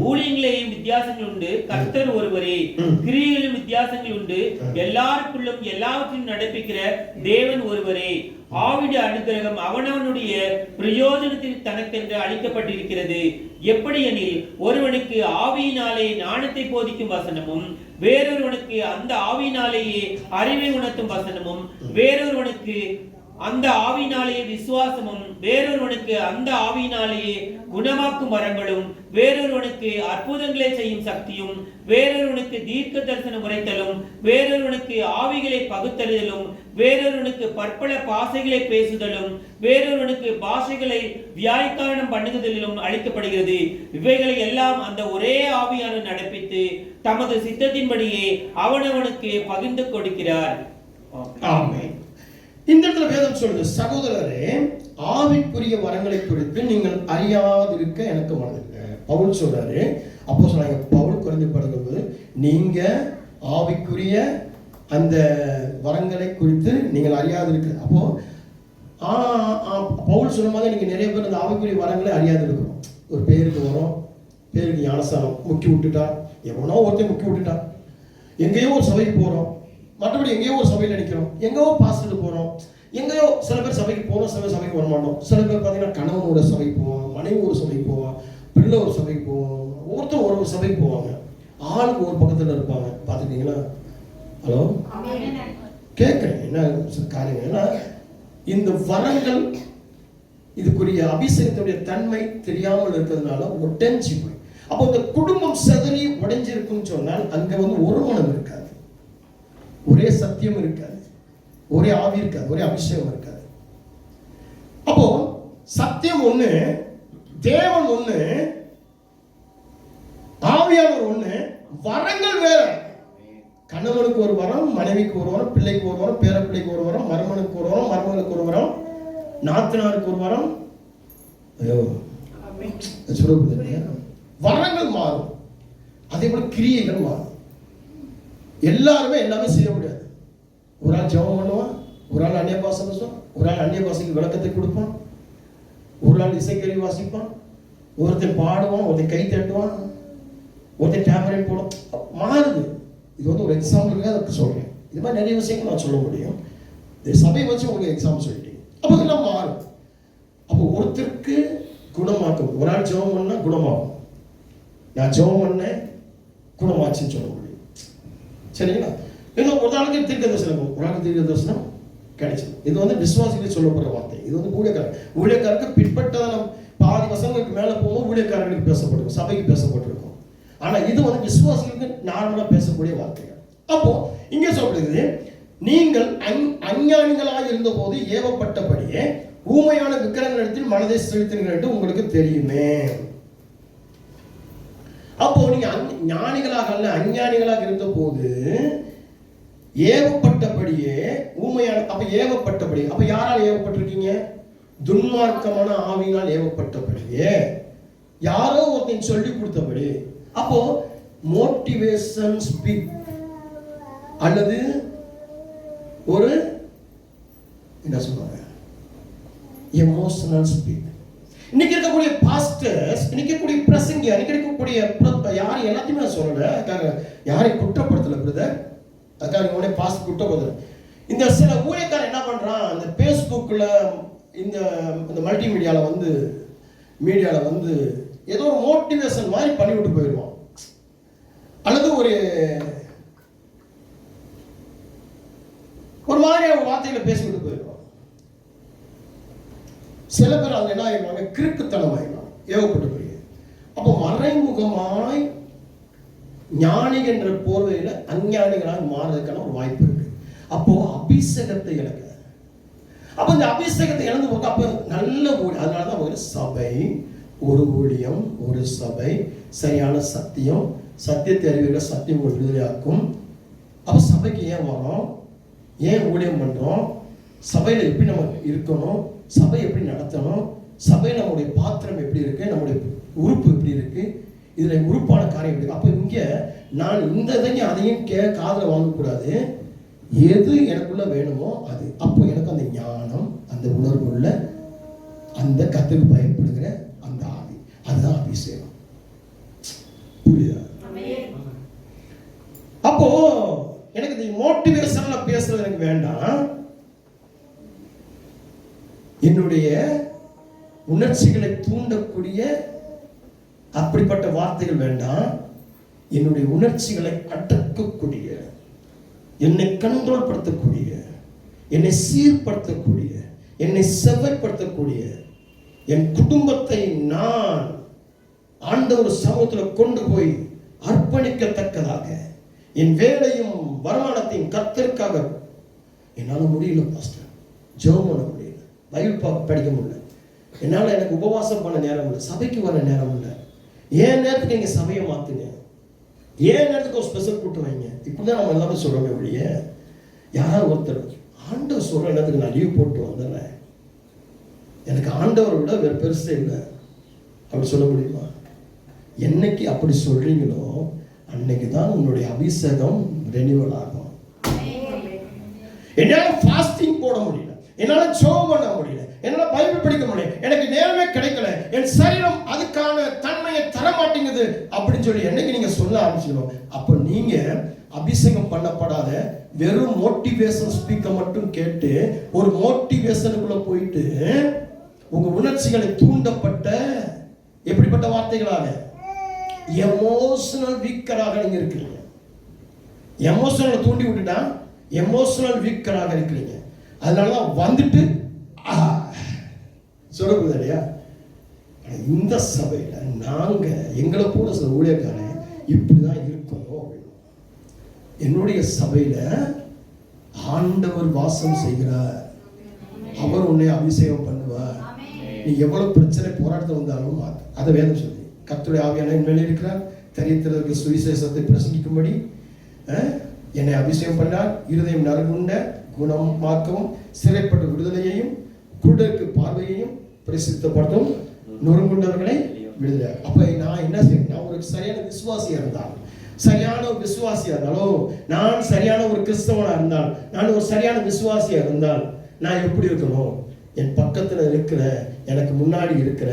A: ஊழியங்களிலும் வித்தியாசங்கள் உண்டு, கர்த்தர் ஒருவரே. கிரியைகளிலும் வித்தியாசங்கள் உண்டு, எல்லாருக்குள்ளும் எல்லாவற்றையும் நடப்பிக்கிற தேவன் ஒருவரே. ஆவிட அனுகிரகம் அவனவனுடைய பிரயோஜனத்தில் தனக்கென்று அளிக்கப்பட்டிருக்கிறது. எப்படி எனில், ஒருவனுக்கு ஆவியினாலே ஞானத்தை போதிக்கும் வசனமும், வேறொருவனுக்கு அந்த ஆவியினாலேயே அறிவை உணர்த்தும் வசனமும், வேறொருவனுக்கு
B: அந்த ஆவியினாலேயே விசுவாசமும், வேறொருவனுக்கு அந்த ஆவியினாலேயே குணமாக்கும் வரங்களும், வேறொருவனுக்கு அற்புதங்களை செய்யும் சக்தியும், வேறொருவனுக்கு தீர்க்க தரிசனம் உரைத்தலும், வேறொருவனுக்கு ஆவிகளை பகுத்தறிதலும், வேறொருவனுக்கு பற்பல பாசைகளை பேசுதலும், வேறொருவனுக்கு பாஷைகளை வியாக்கியானம் பண்ணுதலிலும் அளிக்கப்படுகிறது. இவைகளை எல்லாம் அந்த ஒரே ஆவியானவர் நடப்பித்து தமது சித்தத்தின்படியே அவனவனுக்கு பகிர்ந்து கொடுக்கிறார்.
A: ஆமென். இந்த இடத்துல வேதம் சொல்லுது, சகோதரரே, ஆவிக்குரிய வரங்களை குறித்து நீங்கள் அறியாதிருக்க எனக்கு மனதில்லை. பவுல் சொல்றாரு. அப்போ சொன்னாங்க, பவுல் குறைந்து படுகிறது, நீங்க ஆவிக்குரிய அந்த வரங்களை குறித்து நீங்கள் அறியாதிருக்க. அப்போ பவுல் சொல்லும் போது நீங்க நிறைய பேர் அந்த ஆவிக்குரிய வரங்களை அறியாது இருக்கிறோம். ஒரு பேருக்கு வரும், பேருக்கு ஞானஸ்தானம் முக்கி விட்டுட்டா, எவனோ ஒருத்தர் முக்கி விட்டுட்டா, எங்கேயோ ஒரு சபைக்கு போறோம், மற்றபடி எங்கேயோ ஒரு சபையில் நிற்கிறோம், எங்கேயோ பாஸ்டருக்கு போகிறோம், எங்கேயோ சில பேர் சபைக்கு போகிறோம், சில பேர் சபைக்கு வர மாட்டோம். சில பேர் பார்த்தீங்கன்னா கணவனோட சபைக்கு போவாங்க, மனைவி ஒரு சபைக்கு போவான், பிள்ளை ஒரு சபைக்கு போவோம், ஒவ்வொருத்தரும் ஒரு சபைக்கு போவாங்க, ஆளுக்கு ஒரு பக்கத்தில் இருப்பாங்க. பார்த்துக்கிட்டீங்களா? ஹலோ, கேட்குறேன் என்ன காரியம். ஏன்னா இந்த வரங்கள், இதுக்குரிய அபிஷேகத்துடைய தன்மை தெரியாமல் இருக்கிறதுனால ஒட்டஞ்சி போய், அப்போ இந்த குடும்பம் செதறி உடைஞ்சிருக்குன்னு சொன்னால் அங்கே ஒரு மனம் இருக்காது, ஒரே சத்தியம் இருக்காது, ஒரே ஆவி இருக்காது, ஒரே அபிஷேகம் இருக்காது. அப்போ சத்தியம் ஒண்ணு, தேவன் ஒண்ணு, ஆவியானவர் ஒண்ணு, வரங்கள் வேற. கணவனுக்கு ஒரு வரம், மனைவிக்கு ஒரு வரம், பிள்ளைக்கு ஒரு வரம், பேர பிள்ளைக்கு ஒரு வரம், மருமனுக்கு ஒரு வரம், மருமகளுக்கு ஒரு வரம், நாத்தனாருக்கு ஒரு வரம். ஐயோ, வரங்கள் மாறும், அதே போல கிரியைகள் மாறும். எல்லாருமே எல்லாமே செய்ய முடியாது. ஒரு ஆள் ஜெபம் பண்ணுவான், ஒரு ஆள் அந்நிய பாஷை பேசுவான், ஒரு ஆள் அந்நிய பாஷைக்கு விளக்கத்தை கொடுப்பான், ஒரு ஆள் இசைக்கருவி வாசிப்பான், ஒருத்தர் பாடுவான், ஒருத்தர் கை தட்டுவான், ஒருத்தர் டேமரேட் போடும். மாறுது. இது ஒரு எக்ஸாம்பிளுக்காக அதுக்கு சொல்றேன். இது மாதிரி நிறைய விஷயங்கள் நான் சொல்ல முடியும். இந்த சபையை வச்சு உங்களுக்கு எக்ஸாம்பிள் சொல்லிட்டேன். அப்போ இதெல்லாம் மாறும். அப்போ ஒருத்தருக்கு குணமாக்கும். ஒரு ஆள் ஜெபம் பண்ணா குணமாகும். நான் ஜெபம் பண்ணேன் குணமாச்சுன்னு சொல்ல முடியும். சரிங்களா? இன்னும் ஒரு ஆளுக்கு தீர்க்க தரிசனம், ஒரு ஆளுக்கு தீர்க்க தரிசனம் கிடைச்சது. இது விசுவாசிகள் சொல்லப்படுற வார்த்தை. இது ஊழியக்காரருக்கு பிற்பட்டதான பாதி வசனங்களுக்கு மேலே போகும், ஊழியக்காரர்களுக்கு பேசப்பட்டிருக்கும், சபைக்கு பேசப்பட்டிருக்கும். ஆனா இது விசுவாசிகளுக்கு நார்மலா பேசக்கூடிய வார்த்தைகள். அப்போ இங்கே சொல்றது, நீங்கள் அஞ்ஞானிகளாக இருந்த போது ஏவப்பட்டபடியே ஊமையான விக்கிரகங்களிடத்தில் மனதை செலுத்தினீர்கள் என்று உங்களுக்கு தெரியுமே. அப்போ நீங்க ஞானிகளாக அல்ல, அஞ்ஞானிகளாக இருந்த போது ஏவப்பட்டபடியே ஊமையான. அப்ப ஏவப்பட்டபடி, அப்ப யாரால் ஏவப்பட்டிருக்கீங்க? துன்மார்க்கமான ஆவியினால் ஏவப்பட்டபடியே, யாரோ ஒருத்தன் சொல்லி கொடுத்தபடி. அப்போ மோட்டிவேஷன் ஸ்பீக் அல்லது ஒரு என்ன சொல்றாங்க, எமோஷனல் ஸ்பீக். இன்னைக்கு இருக்கக்கூடிய பாஸ்டர்ஸ், இன்னைக்கு இருக்கக்கூடிய பிரசங்கி, இன்னைக்கு இருக்கக்கூடிய யாரும் எல்லாத்தையுமே சொல்லல, யாரையும் குற்றப்படுத்தல பிரதர், அதுக்காக உடனே பாஸ்டர் குற்றப்படுத்தல. இந்த சில ஊழியக்காரர் என்ன பண்றான், இந்த பேஸ்புக்ல இந்த மல்டிமீடியால மீடியால ஏதோ ஒரு மோட்டிவேஷன் மாதிரி பண்ணிவிட்டு போயிடுவான், அல்லது ஒரு மாதிரியான வார்த்தைகளை பேசிவிட்டு போயிடுவான். சில பேர் அவங்க என்ன ஆயிடுவாங்க, கிறுக்குத்தனம் ஆயிடுவாங்க, ஏவப்பட்டு போய். அப்போ மறைமுகமாய் ஞானி என்ற போர்வையில அஞ்ஞானிகளாக மாறுறதுக்கான ஒரு வாய்ப்பு இருக்கு. அப்போ அபிஷேகத்தை இழக்க, அப்ப இந்த அபிஷேகத்தை இழந்து போக, அப்ப நல்ல ஊழியம். அதனாலதான் ஒரு சபை, ஒரு ஊழியம், ஒரு சபை, சரியான சத்தியம், சத்தியத்தை அறிவிக்கிற சத்தியம் ஒரு விடுதலையாக்கும். அப்ப சபைக்கு ஏன் வரோம், ஏன் ஊழியம் பண்றோம், சபையில எப்படி நம்ம இருக்கணும், சபை எப்படி நடத்தணும், சபையில் நம்முடைய பாத்திரம் எப்படி இருக்கு, நம்முடைய உறுப்பு எப்படி இருக்கு, இதுல உறுப்பான காரியம் எப்படி. அப்ப இங்க நான் இந்த இதையும் அதையும் காதுல வாங்கக்கூடாது, எது எனக்குள்ள வேணுமோ அது. அப்போ எனக்கு அந்த ஞானம், அந்த உணர்வுள்ள, அந்த கத்துக்கு பயப்படுகிற அந்த ஆவி, அதுதான் அபிஷேகம். புரியுதா? அப்போ எனக்கு இந்த மோட்டிவேஷன்ல பேசுறது எனக்கு வேண்டாம், என்னுடைய உணர்ச்சிகளை தூண்டக்கூடிய அப்படிப்பட்ட வார்த்தைகள் வேண்டாம். என்னுடைய உணர்ச்சிகளை அடக்கக்கூடிய, என்னை கண்ட்ரோல் படுத்தக்கூடிய, என்னை சீர்படுத்தக்கூடிய என்னை செவ்வாய்ப்படுத்தக்கூடிய என் குடும்பத்தை நான் ஆண்டவர் சமூகத்தில் கொண்டு போய் அர்ப்பணிக்கத்தக்கதாக என் வேலையும் வருமானத்தையும் கர்த்தருக்காக என்னால் முடியல பாஸ்டர். ஜெபம் பண்ண முடியல, பைபிள் படிக்க முடியல, என்னால் எனக்கு உபவாசம் பண்ண நேரம் இல்லை, சபைக்கு வர நேரம் இல்லை. ஏன் நேரத்துக்கு எங்கள் சபையை மாற்றுங்க, ஏன் நேரத்துக்கு ஒரு ஸ்பெஷல் கூட்டம் வைங்க. இப்படிதான் நம்ம எல்லாமே சொல்கிறோமே ஒழிய யாராவது ஒருத்தர் ஆண்டவர் சொல்கிற நேரத்துக்கு நான் லீவ் போட்டு வந்துடுறேன், எனக்கு ஆண்டவரை விட வேறு பெருசே இல்லை அப்படி சொல்ல முடியுமா? என்னைக்கு அப்படி சொல்கிறீங்களோ அன்னைக்கு தான் உன்னுடைய அபிஷேகம் ரெனிவல் ஆகும். என்னால் ஃபாஸ்டிங் போட முடியல, என்னால் ஜெபம் பண்ண முடியல, என்னால் பைபிள் படிக்க முடியல, எனக்கு நேரமே கிடைக்கல, என் சரீரம் அதுக்கான தன்மையை தர மாட்டேங்குது அப்படின்னு சொல்லி என்னைக்கு நீங்க சொல்ல ஆரம்பிச்சிடும், அப்போ நீங்க அபிஷேகம் பண்ணப்படாத வெறும் மோட்டிவேஷன் ஸ்பீக்கர் மட்டும் கேட்டு ஒரு மோட்டிவேஷனுக்குள்ள போயிட்டு உங்க உணர்ச்சிகளை தூண்டப்பட்ட எப்படிப்பட்ட வார்த்தைகளாக எமோஷனல் வீக்கராக நீங்க இருக்கிறீங்க. எமோஷனலை தூண்டி விட்டுட்டா எமோஷனல் வீக்கராக இருக்கிறீங்க. அதனாலதான் வந்துட்டு சொல்லுது இல்லையா? இந்த சபையில நாங்க எங்களை போல சில ஊழியக்காரன் இப்படிதான் இருக்கணும் அப்படின்னு. என்னுடைய சபையில ஆண்டவர் வாசம் செய்கிறார், அவர் உன்னை அபிஷேகம் பண்ணுவார். நீ எவ்வளவு பிரச்சனை போராட்டம் வந்தாலும் அதை வேதம் சொல்லி கர்த்தருடைய ஆவியான மேலே இருக்கிறார், தரித்திரருக்கு சுவிசேஷத்தை பிரசங்கிக்கும்படி என்னை அபிஷேகம் பண்ணார், இருதயம் நறுங்குண்ட குணமாக்கவும் சிறைப்பட்ட விடுதலையையும் குருடருக்கு பார்வையையும் பிரசித்தப்படுத்தும் நொறுங்குண்டவர்களை விடுதலை. அப்ப நான் என்ன செய்யணும்? நான் ஒரு சரியான விசுவாசியா இருந்தாலும், சரியான ஒரு விசுவாசியா இருந்தாலும், நான் சரியான ஒரு கிறிஸ்தவனா இருந்தால், நான் ஒரு சரியான விசுவாசியா இருந்தால் நான் எப்படி இருக்கணும்? என் பக்கத்துல இருக்கிற, எனக்கு முன்னாடி இருக்கிற,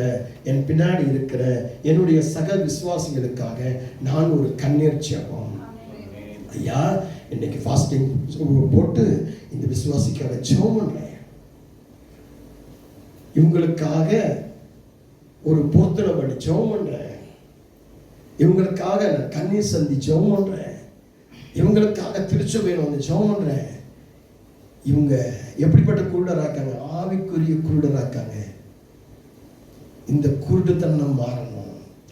A: என் பின்னாடி இருக்கிற என்னுடைய சக விசுவாசிகளுக்காக நான் ஒரு கண்ணீர் ஜெபம். ஐயா இன்னைக்கு ஃபாஸ்டிங் போட்டு இந்த விசுவாசிக்காக ஜெபம் பண்றேன், இவங்களுக்காக ஒரு பொருத்தனை பண்ணி ஜெபம் பண்றேன், இவங்களுக்காக நான் கண்ணீர் சந்தி ஜெபம் பண்றேன், இவங்களுக்காக திருச்சபையில் வந்து ஜெபம் பண்றேன். இவங்க எப்படிப்பட்ட குருடராக்காங்க? ஆவிக்குரிய குருடராக்காங்க. இந்த குருடுத்தனம் மாறணும்.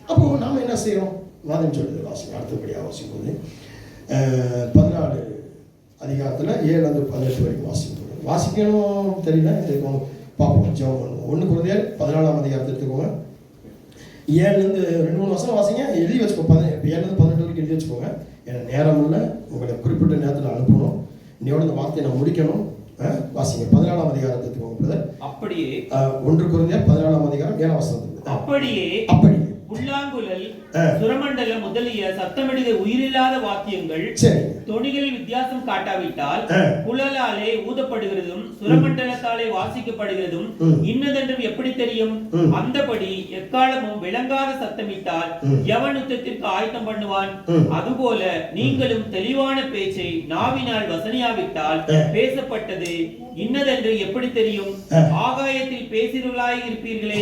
A: அப்போ நாம என்ன செய்யறோம்? வாதம் சொல்லுது வாசிக்கும், அடுத்தபடியாக வாசிக்கும் போது 14 அதிகாரத்தில் 7-18 வரைக்கும் வாசிக்கும். வாசிக்கணும் தெரியல, பார்ப்போம், ஜெபம் பண்ணுவோம். 1 குருந்தியர் 14 அதிகாரத்தை எடுத்துக்கோங்க. 7 2-3 வருஷம் வாசிங்க, எழுதி வச்சுக்கோங்க. 7-18 வரைக்கும் எழுதி வச்சுக்கோங்க. ஏன்னா நேரம் இல்லை, உங்களை குறிப்பிட்ட நேரத்தில் அனுப்பணும். இன்னையோட இந்த வார்த்தையை நான் முடிக்கணும். வாசிங்க 14 அதிகாரத்தை எடுத்துக்கோங்க. அப்படியே 1 குருந்தியர் 14 அதிகாரம் 7 வசனம். அப்படியே புல்லாங்குழல், சுரமண்டலம் முதலிய சத்தமிடுகிற உயிரில்லாத வாத்தியங்கள் தொனிகளில் வித்தியாசம் காட்டாவிட்டால் புலலாலே ஊதப்படுகிறதும் சுரமண்டலத்தாலே வாசிக்கப்படுகிறதும் இன்னதென்றும் எப்படி தெரியும்? அந்தபடி எக்காலமும் விளங்காத சத்தமிட்டால் எவன் யுத்தத்திற்கு ஆயத்தம் பண்ணுவான்? அதுபோல நீங்களும் தெளிவான பேச்சை நாவினால் வசனியாவிட்டால் பேசப்பட்டது இன்னதென்று எப்படி தெரியும்? ஆகாயத்தில் பேசுகிறவர்களாய் இருப்பீர்களே.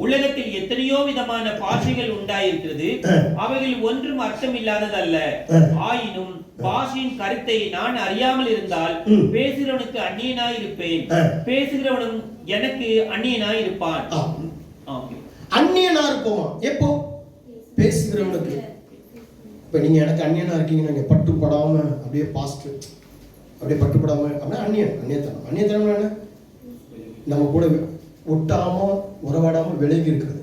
A: உலகத்தில் எத்தனையோ விதமான பாஷைகள் உண்டாயிருக்கிறது, அவைகள் ஒன்றும் அர்த்தம் இல்லாததல்ல. ஆயினும் பாஷையின் கருத்தை நான் அறியாமல் இருந்தால் பேசுகிறவனுக்கு அந்நியனாய் இருப்பேன், பேசுகிறவனும் எனக்கு அந்நியனாய் இருப்பான். அந்நியனா இருப்போமா? எப்போ? பேசுகிறவனுக்கு. இப்ப நீங்க எனக்கு அந்நியனா இருக்கீங்க, நீங்க பட்டுப்படாம அப்படியே பாஸ்ட் அப்படியே பட்டுப்படாம அப்படின்னா அந்நியத்தனம். அந்நியத்தனம் என்ன? நம்ம கூட ஒட்டாம உறவாடாம விலகி இருக்கிறது.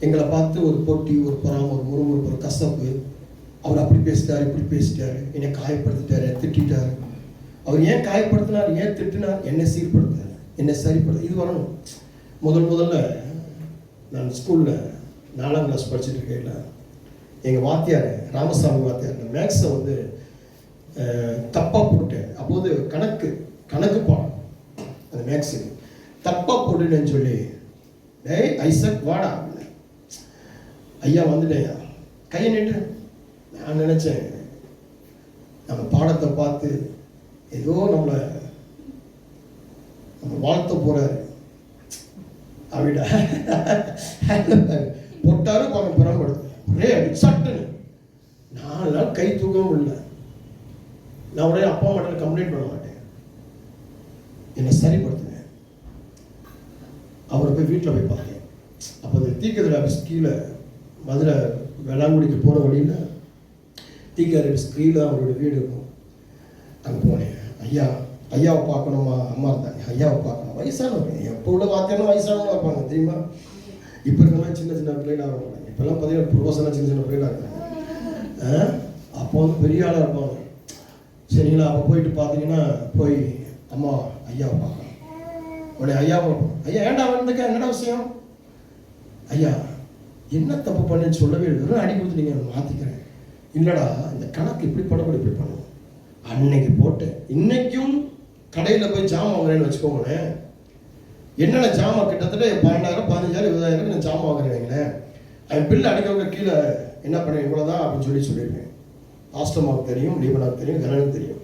A: எங்களை பார்த்து ஒரு போட்டி, ஒரு பொறாம, ஒரு முறுமுறுப்பு, ஒரு கசப்பு, அவர் அப்படி பேசிட்டாரு, இப்படி பேசிட்டாரு, என்னை காயப்படுத்திட்டாரு, திட்டாரு. அவர் ஏன் காயப்படுத்தினார், ஏன் திட்டினார்? என்னை சீர்படுத்தினார், என்னை சரிப்படுத்த. இது வரணும். முதல்ல நான் ஸ்கூலில் 4ஆம் கிளாஸ் படிச்சுட்டு இருக்கையில் எங்கள் வாத்தியார் ராமசாமி வாத்தியார் மேக்ஸை வந்து தப்பாக போட்டேன். அப்போது கணக்கு பாடம் அந்த மேக்ஸுக்கு தப்பாக போட்டுட்டேன்னு சொல்லி, டேய் ஐசக் வாடா, ஐயா வந்துட்டேயா, கையை நின்று. நான் நினச்சேன் நம்ம பாடத்தை பார்த்து ஏதோ நம்ம வாழ்த்த போறாரு அப்படிடா போட்டாரு. கொஞ்சம் புறம்படுத்து ஒரே சட்டுன்னு 4 நாள் கை தூக்கவும் இல்லை. நான் உடனே அப்பா அம்மாட்ட கம்ப்ளைண்ட் பண்ண மாட்டேன், என்னை சரிப்படுத்துவேன். அவரை போய் வீட்டில் போய் பார்த்தேன். அப்போ அந்த தீக்கதிர ஆஃபீஸ் கீழே மதுரை வேளாங்குடிக்கு போகிற வழியில் தீக்கதிர ஆஃபீஸ் கீழே அவருடைய வீடு இருக்கும். அங்கே போனேன். ஐயாவை பார்க்கணுமா, அம்மா இருந்தாங்க, ஐயாவை பார்க்கணும். வயசானவங்க, எப்போ உள்ள பார்த்தேன்னா வயசானவங்க இருப்பாங்க தெரியுமா. இப்போ இருக்கிறவங்க சின்ன சின்ன பிள்ளைகளாக இருப்பாங்க. இப்போல்லாம் பார்த்தீங்கன்னா ப்ரொஃபஸராக சின்ன சின்ன பிள்ளைகளாக இருக்காங்க. அப்போ வந்து பெரிய ஆளாக இருப்பாங்க. சரிங்களா, அப்போ போயிட்டு பார்த்தீங்கன்னா போய் அம்மா ஐயாவை பார்க்கணும். உடனே ஐயாவை ஐயா ஏன்டா வந்துக்க, என்னடா விஷயம்? ஐயா என்ன தப்பு பண்ணேன்னு சொல்லவே இல்லை, அடி கொடுத்துட்டீங்க, மாற்றிக்கிறேன். இல்லைடா இந்த கணக்கு இப்படி படப்பட இப்படி பண்ணுவோம். அன்னைக்கு போட்டேன். இன்னைக்கும் கடையில் போய் ஜாமான் வாங்குறேன்னு வச்சுக்கோங்களேன். என்னென்ன ஜாமான் கிட்டத்தட்ட 12,000 15,000 20,000 நான் ஜாமான் வாங்குறேன். அவன் பில்லு அடிக்கிறவங்க கீழே என்ன பண்ணேன், இவ்வளோதான் அப்படின்னு சொல்லிடுவேன். ஆஸ்டமாவுக்கு தெரியும், லீபனாவுக்கு தெரியும், கனனுக்கு தெரியும்.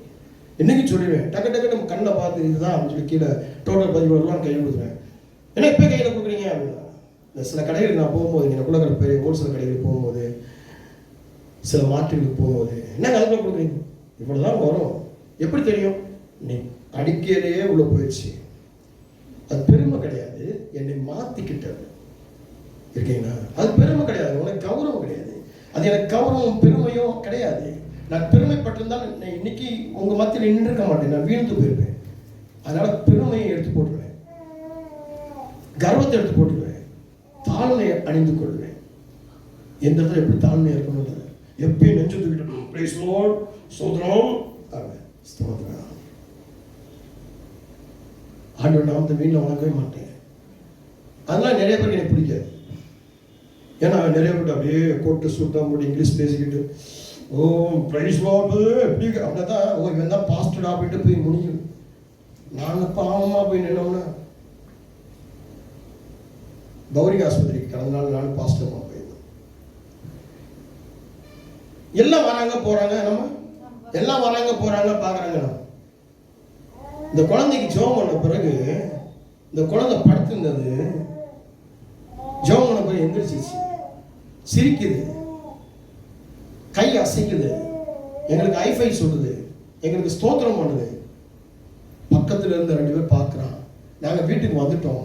A: இன்னைக்கு சொல்லிடுவேன். டக்கு நம்ம கண்ணை பார்த்து இதுதான் அப்படின்னு சொல்லி கீழே டோட்டல் 15,000 கையில் கொடுத்துருவேன். ஏன்னா இப்போ கையில் கொடுக்குறீங்க அப்படின்னா, இந்த சில கடைகளுக்கு நான் போகும்போது, எனக்குள்ள பெரிய ஹோல்சேல் கடைகளுக்கு போகும்போது, சில மார்க்கெட்டுக்கு போகும்போது, என்ன அதுக்குள்ள கொடுக்குறீங்க, இவ்வளோதான் வரும். எப்படி தெரியும்? நீ அடிக்கையிலேயே உள்ள போயிடுச்சு. அது பெருமை கிடையாது, என்னை மாற்றிக்கிட்டது இருக்கீங்களா. அது பெருமை கிடையாது, உனக்கு கௌரவம் கிடையாது. அது எனக்கு கௌரவம் பெருமையும் கிடையாது. நான் பெருமைப்பட்டிருந்தால் இன்னைக்கு உங்கள் மத்தியில் நின்றுருக்க மாட்டேன், நான் வீழ்ந்து போயிருப்பேன். அதனால் பெருமையை எடுத்து போட்டுருவேன், கர்வத்தை எடுத்து போட்டுருவேன், தாழ்மையை அணிந்து கொள்வேன். எந்த இடத்துல எப்படி தாழ்மையாக இருக்கணும், எப்பயும் நெஞ்சு தூக்கிட்டு பிரைஸ் லார்ட் சோதரம் ஸ்தோத்திரம். ஆண்டவர் நாமத்தை வீட்டில் வணங்கவே மாட்டேன். அதெல்லாம் நிறைய பேருக்கு எனக்கு பிடிக்காது. ஏன்னா நிறைய பேருக்கு அப்படியே கோட்டு சூட்டா முடி இங்கிலீஷ் பேசிக்கிட்டு ஓ பிரைஸ் லார்ட் எப்படி அப்படிதான் இவன் தான் பாஸ்டர் அப்படின்ட்டு போய் முடியும். நாங்கள் பாவமாக போய் நின்னோம்னா கௌரி ஆஸ்பத்திரிக்கு கடந்த நாள் நானும் பாஸ்டர்மா போயிருந்தோம். எல்லாம் வராங்க போறாங்க, நம்ம எல்லாம் வராங்க போறாங்க பார்க்குறாங்க. இந்த குழந்தைக்கு ஜெபம் பண்ண பிறகு இந்த குழந்தை படுத்திருந்தது. ஜெபம் பண்ண பிறகு எந்திரிச்சிச்சு, சிரிக்குது, கை அசைக்குது, எங்களுக்கு ஐஃபை சொல்லுது, எங்களுக்கு ஸ்தோத்திரம் பண்ணுது. பக்கத்துல இருந்து 2 பேர் பார்க்குறான். நாங்கள் வீட்டுக்கு வந்துட்டோம்.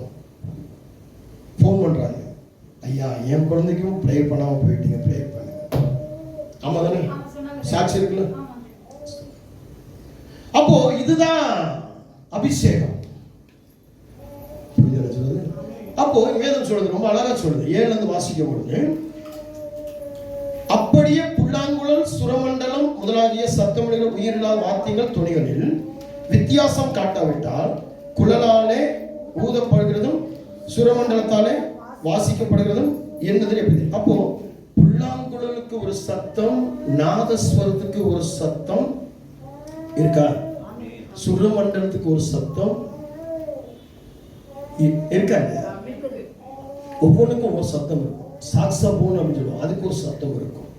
A: ஃபோன் பண்ணுறாங்க, ஐயா என் குழந்தைக்கும் ப்ரேயர் பண்ணாமல் போயிட்டீங்க, ப்ரேயர் பண்ணுங்க. ஆமாம் தானே, சாட்சி இருக்குல்ல. அப்போ இதுதான் அபிஷேகம். சொல்லுது. அப்போ வேதம் சொல்றது ரொம்ப அழகா சொல்லுது. 7 வாசிக்கும் பொழுது, அப்படியே புல்லாங்குழல் சுரமண்டலம் முதலாகிய சத்தமிடுகள் உயிரில்லாத வாத்தியங்கள் துணிகளில் வித்தியாசம் காட்டாவிட்டால் குழலாலே ஊதப்படுகிறதும் சுரமண்டலத்தாலே வாசிக்கப்படுகிறதும் என்னது எப்படி? அப்போ புல்லாங்குழலுக்கு ஒரு சத்தம், நாதஸ்வரத்துக்கு ஒரு சத்தம் இருக்கா, சுரமண்டலத்துக்கு ஒரு சத்தம் இருக்காங்க. ஒவ்வொன்றுக்கும் ஒரு சத்தம் இருக்கும். சாக்ஸபோன் அப்படின்னு சொல்லுவோம், அதுக்கு ஒரு சத்தம் இருக்கும்.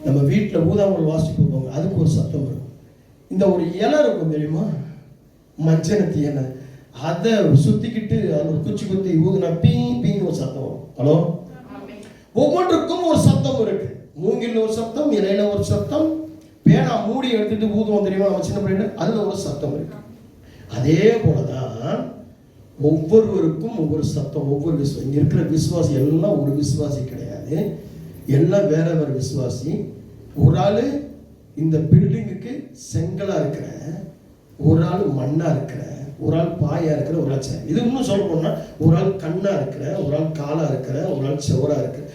A: நம்ம வீட்டில் ஊதாங்குழல் வாசிப்பு போவாங்க, அதுக்கு ஒரு சத்தம் இருக்கும். இந்த ஒரு இலை இருக்கும் தெரியுமா, மஞ்சனத்தி இலை, அதை சுத்திக்கிட்டு அது குச்சி குத்தி ஊதுனா பீ பீன்னு ஒரு சத்தம் வரும். ஹலோ, ஒவ்வொன்றுக்கும் ஒரு சத்தம் இருக்கு. மூங்கில் ஒரு சத்தம், இலையில ஒரு சத்தம், பேனா மூடி எடுத்துட்டு ஊதுவோம் தெரியுமா நம்ம சின்ன பிள்ளைங்க, அதுல ஒரு சத்தம் இருக்கு. அதே போலதான் ஒவ்வொருவருக்கும் ஒவ்வொரு சத்தம், ஒவ்வொரு விசுவாசி. இங்க இருக்கிற விசுவாசி எல்லாம் ஒரு விசுவாசி கிடையாது, எல்லாம் வேற வேற விசுவாசி. ஒரு ஆளு இந்த பில்டிங்குக்கு செங்கலா இருக்கிற, ஒரு ஆள் மண்ணா இருக்கிற, ஒரு ஆள் பாயா இருக்கிற, ஒரு ஆள் சேர். இது இன்னும் சொல்ல போனா ஒரு ஆள் கண்ணா இருக்கிற, ஒரு ஆள் காலா இருக்கிற, ஒரு ஆள் செவரா இருக்கிற,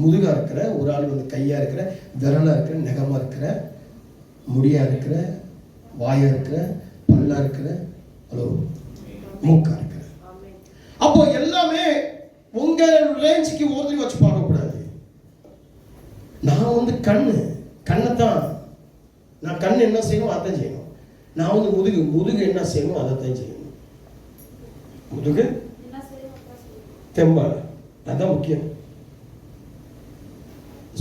A: முதுகா இருக்கிற, ஒரு ஆள் வந்து கையா இருக்கிற, விரலா இருக்கிற, நெகமா இருக்கிற, முடியா இருக்கிற, வாயா இருக்கிற, பல்லா இருக்கிற, மூக்கா இருக்கிற. அப்போ எல்லாமே உங்க ரேஞ்சுக்கு ஒருத்தர் வச்சு பார்க்கக்கூடாது. நான் வந்து கண்ணைத்தான், நான் கண் என்ன செய்யணும் அதான் செய்யணும். நான் வந்து முதுகு என்ன செய்யணும் அதைத்தான் செய்யணும். முதுகு தெம்பாடு அதான் முக்கியம்.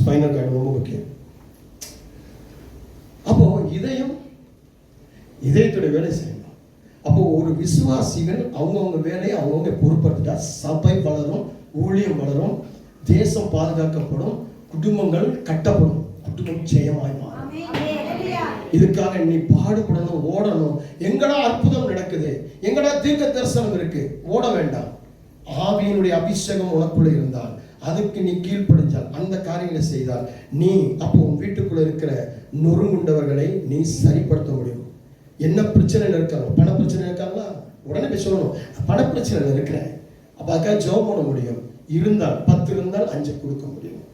A: ஸ்பைனல் கார்டு ரொம்ப முக்கியம். அப்போ இதயத்துடைய வேலை செய்யணும். அப்போ ஒரு விசுவாசிகள் அவங்கவுங்க வேலையை அவங்கவுங்க பொறுப்படுத்திட்டா சபை வளரும், ஊழியம் வளரும், தேசம் பாதுகாக்கப்படும், குடும்பங்கள் கட்டப்படும், குடும்பம் ஜெயமாய் மாறும். இதுக்காக நீ பாடுபடணும், ஓடணும். எங்கடா அற்புதம் நடக்குது, எங்கடா தீர்க்க தரிசனம் இருக்கு, ஓட வேண்டாம். ஆவியினுடைய அபிஷேகம் உனக்குள்ள இருந்தால், அதுக்கு நீ கீழ்ப்படிஞ்சால், அந்த காரியங்களை செய்தால், நீ அப்போ உன் வீட்டுக்குள்ள இருக்கிற நொறுங்குண்டவர்களை நீ சரிப்படுத்த முடியும். என்ன பிரச்சனையில் இருக்காங்க, பண பிரச்சனை இருக்காங்களா, உடனே போய் சொல்லணும், பண பிரச்சனையில் இருக்கிறேன், அப்போ அதுக்காக ஜெபம் பண்ண முடியும். இருந்தால் 10 இருந்தால் 5 கொடுக்க முடியும்.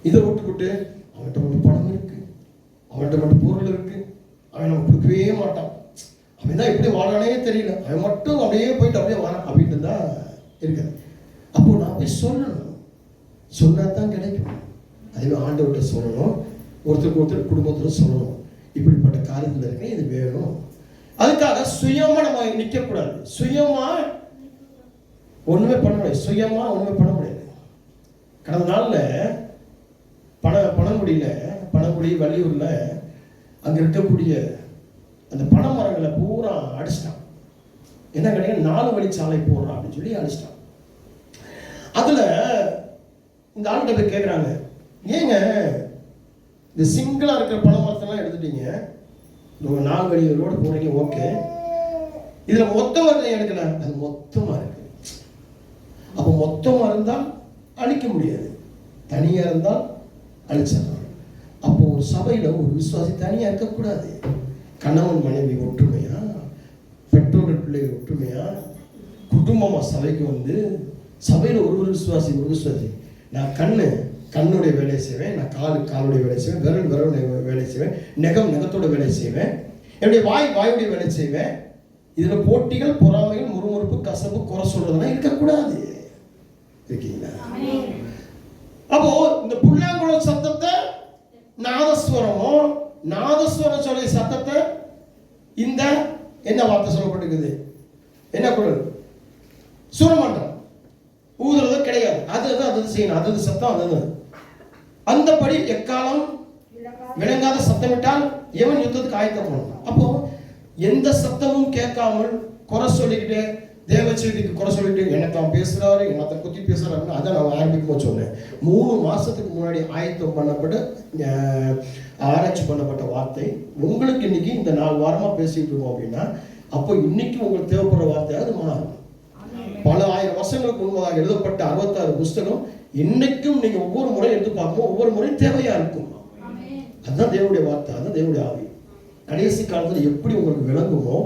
A: இதை விட்டுவிட்டு அவன்கிட்ட மட்டும் பணம் இருக்கு, அவன்கிட்ட மட்டும் பொருள் இருக்கு, அவன் நம்ம கொடுக்கவே மாட்டான், அவன் தான் எப்படி வாழானே தெரியல, அவன் மட்டும் அப்படியே போயிட்டு அப்படியே வரான் அப்படின்னு தான் இருக்காது. அப்போ நான் போய் சொல்லணும், சொன்னா தான் கிடைக்கும். அதுவே ஆண்டவர்கிட்ட சொல்லணும், ஒருத்தருக்கு ஒருத்தர் குடும்பத்தில் சொல்லணும், இப்படிப்பட்ட காரியத்தில் இருக்க இது வேணும். அதுக்காக சுயமா நம்ம நிற்கக்கூடாது. சுயமா ஒண்ணுமே பண்ண முடியாது, சுயமா ஒண்ணுமே பண்ண முடியாது. கடந்த நாள்ல பணங்குடி வள்ளியூர்ல அங்க இருக்கக்கூடிய அந்த பனை மரங்களை பூரா அடிச்சிட்டான். என்ன கிடையாது, 4 வழி சாலை போடுறான் அப்படின்னு சொல்லி அடிச்சிட்டான். அதுல இந்த ஆள்கிட்ட போய் கேட்குறாங்க, ஏங்க இந்த சிங்கிளா இருக்கிற பனை மரத்தெல்லாம் எடுத்துட்டீங்க, 4 வழி ரோடு போறீங்க, ஓகே, இதுல மொத்தமா எடுக்கல, அது மொத்தமா இருக்கு. அப்போ மொத்தமா இருந்தால் அழிக்க முடியாது, தனியா இருந்தால் அழிச்சிடலாம். அப்போ ஒரு சபையில ஒரு விசுவாசி தனியா இருக்கக்கூடாது. கணவன் மனைவி ஒற்றுமையா, பெற்றோர்கள் பிள்ளைகள் ஒற்றுமையா, குடும்பமா சபைக்கு வந்து சபையில ஒரு விசுவாசி நான் கண்ணுடைய வேலையை செய்வேன், நான் காலுடைய வேலை செய்வேன், விரல் வேலை செய்வேன், நெகத்தோட வேலை செய்வேன், என்னுடைய வாயுடைய வேலை செய்வேன். இதுல போட்டிகள், பொறாமைகள், முறுமுறுப்பு, கசப்பு, குறை சொல்றதெல்லாம் இருக்கக்கூடாது. இருக்கீங்களா? அப்போ இந்த புல்லாங்குழல் சத்தத்தை நாதஸ்வரம் சொல்ல சத்தத்தை இந்த என்ன வார்த்தை சொல்லப்பட்டிருக்குது, என்ன குழல், சுரமண்டலம் ஊதுறது கிடையாது. அது செய்யணும், அது சத்தம், அது அந்தபடி எக்காலம் விளங்காத சத்தமிட்டால் எவன் யுத்தத்துக்கு ஆயத்தம் பண்ணணும். அப்போ எந்த சத்தமும் கேட்காமல் குறை சொல்லிக்கிட்டு, தேவ செய்திக்கு குறை சொல்லிட்டு, என்னத்தான் பேசுறாரு, என்னத்தான் குத்தி பேசுறாருன்னு அதை நான் ஆரம்பிக்கும் சொன்னேன். 3 மாசத்துக்கு முன்னாடி ஆயத்தம் பண்ணப்பட்ட ஆராய்ச்சி பண்ணப்பட்ட வார்த்தை உங்களுக்கு இன்னைக்கு இந்த 4 வாரமா பேசிட்டு இருக்கோம் அப்படின்னா, அப்போ இன்னைக்கு உங்களுக்கு தேவைப்படுற வார்த்தையாக மாறும். பல 1000 வருஷங்களுக்கு முன்பதாக எழுதப்பட்ட 66 புஸ்தகம் இன்னைக்கும் நீங்க ஒவ்வொரு முறை எடுத்து பார்க்கும்போது ஒவ்வொரு முறை தேவையா இருக்கும். அதுதான் தேவனுடைய வார்த்தை, அதுதான் தேவனுடைய ஆவி. கடைசி காலத்தில் எப்படி உங்களுக்கு விளங்குமோ,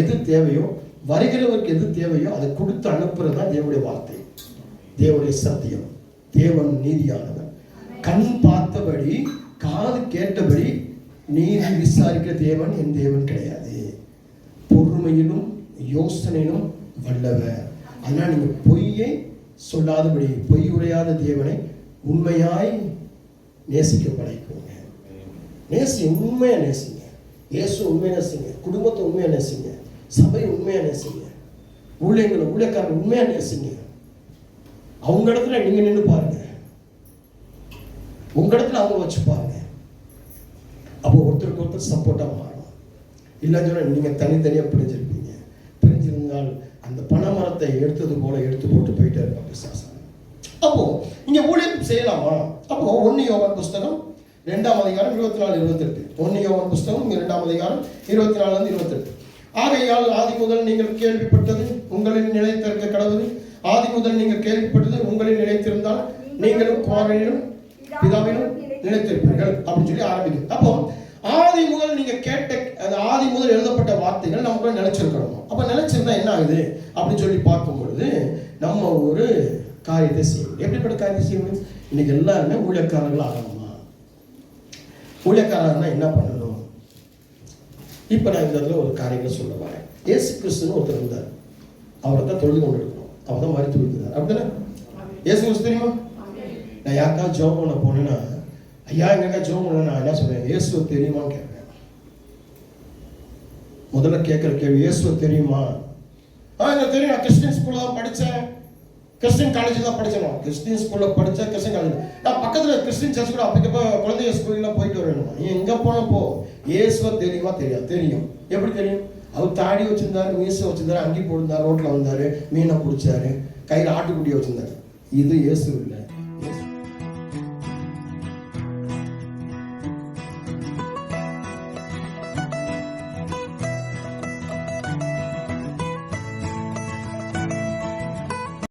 A: எது தேவையோ, வருகிறவருக்கு எது தேவையோ அதை கொடுத்து அனுப்புறது தான் தேவனுடைய வார்த்தை, தேவனுடைய சத்தியம். தேவன் நீதியானவர். கண் பார்த்தபடி, காது கேட்டபடி நீதி விசாரிக்கிற தேவன் என் தேவன் கிடையாது. பொறுமையிலும் யோசனையிலும் வல்லவர். அதனால் நீங்க பொய்யை சொல்லாதபடி, பொய் உரையாத தேவனை உண்மையாய் நேசிக்க படைக்குங்க. உண்மையா நேசிங்க. இயேசு உண்மையா நேசிங்க, குடும்பத்தை உண்மையா நேசிங்க, சபை உண்மையா நேசிங்க, ஊழியக்காரர் உண்மையா நேசிங்க. அவங்க இடத்துல நீங்க நின்று பாருங்க, உங்க இடத்துல அவங்க வச்சு பாருங்க. அப்போ ஒருத்தருக்கு ஒருத்தர் சப்போர்ட்டா மாறும். இல்லைன்னு சொன்னா நீங்க தனித்தனியா பிரிஞ்சிருப்பீங்க. பிரிஞ்சிருந்தால் அந்த பனைமரத்தை எடுத்தது போல எடுத்து போட்டு போயிட்டே இருப்பாங்க பிசாசு. அப்போ இங்க ஊழியம் செய்யலாமா? அப்போ 1 யோவான் புஸ்தகம் 2ஆம் அதிகாரம் 24-28. 1 யோவான் புஸ்தகம் 2ஆம் அதிகாரம் 24-28. ஆகையால் ஆதி முதல் நீங்கள் கேள்விப்பட்டது உங்களில் நிலைத்திருக்க கடவுள். ஆதி முதல் நீங்கள் கேள்விப்பட்டது உங்களில் நிலைத்திருந்தால் நீங்களும் குமாரனிலும் பிதாவிலும் நிலைத்திருப்பீர்கள் அப்படின்னு சொல்லி ஆரம்பிக்கும். அப்போ ஆதி முதல் நீங்க கேட்ட, அந்த ஆதி முதல் எழுதப்பட்ட வார்த்தைகள் நம்ம நிலைச்சிருக்கணும். அப்ப நிலைச்சிருந்தா என்ன ஆகுது அப்படின்னு சொல்லி பார்க்கும் பொழுது நம்ம ஒரு காரியத்தை செய்யணும். எப்படிப்பட்ட காரியத்தை செய்ய முடியும்? இன்னைக்கு எல்லாருமே ஊழியக்காரர்கள் ஆகணுமா? ஊழியக்காரர்னா என்ன பண்ணணும்? இப்ப நான் இந்த இடத்துல ஒரு காரியங்களை சொல்ல வரேன். இயேசு கிறிஸ்துன்னு ஒருத்தர் இருந்தார், அவரை தான் தொழுது கொண்டு இருக்கணும், அவர் தான் மரித்து விழுந்தார். அப்படிதானே? இயேசு கிறிஸ்து தெரியுமா? நான் யாருக்காவது ஜெபம் பண்ண போனேன்னா, ஐயா எங்கக்கா ஜெபம் பண்ண, நான் என்ன சொல்றேன், இயேசுவை தெரியுமான்னு கேட்கிறேன். முதல்ல கேட்கிற கேள்வி, இயேசுவை தெரியுமா? எனக்கு தெரியும், நான் கிறிஸ்டியன் ஸ்கூல்ல தான் படித்தேன், கிறிஸ்டியன் காலேஜ் தான் படித்தேன், கிறிஸ்டியன் ஸ்கூலில் படித்தேன், கிறிஸ்டியன் காலேஜ். நான் பக்கத்தில் கிறிஸ்டியன் சர்ச் கூட அப்பக்கப்போ குழந்தைய ஸ்கூலில் போயிட்டு வரணுமா? நீ எங்கே போனப்போ இயேசுவை தெரியுமா? தெரியாது. தெரியும். எப்படி தெரியும்? அவர் தாடி வச்சிருந்தாரு, மீசை வச்சிருந்தாரு, அங்கி போட்டிருந்தாரு, ரோட்டில் வந்தாரு, மீனை பிடிச்சாரு, கையில் ஆட்டுக்குட்டியை வச்சிருந்தாரு. இது இயேசு இல்லை.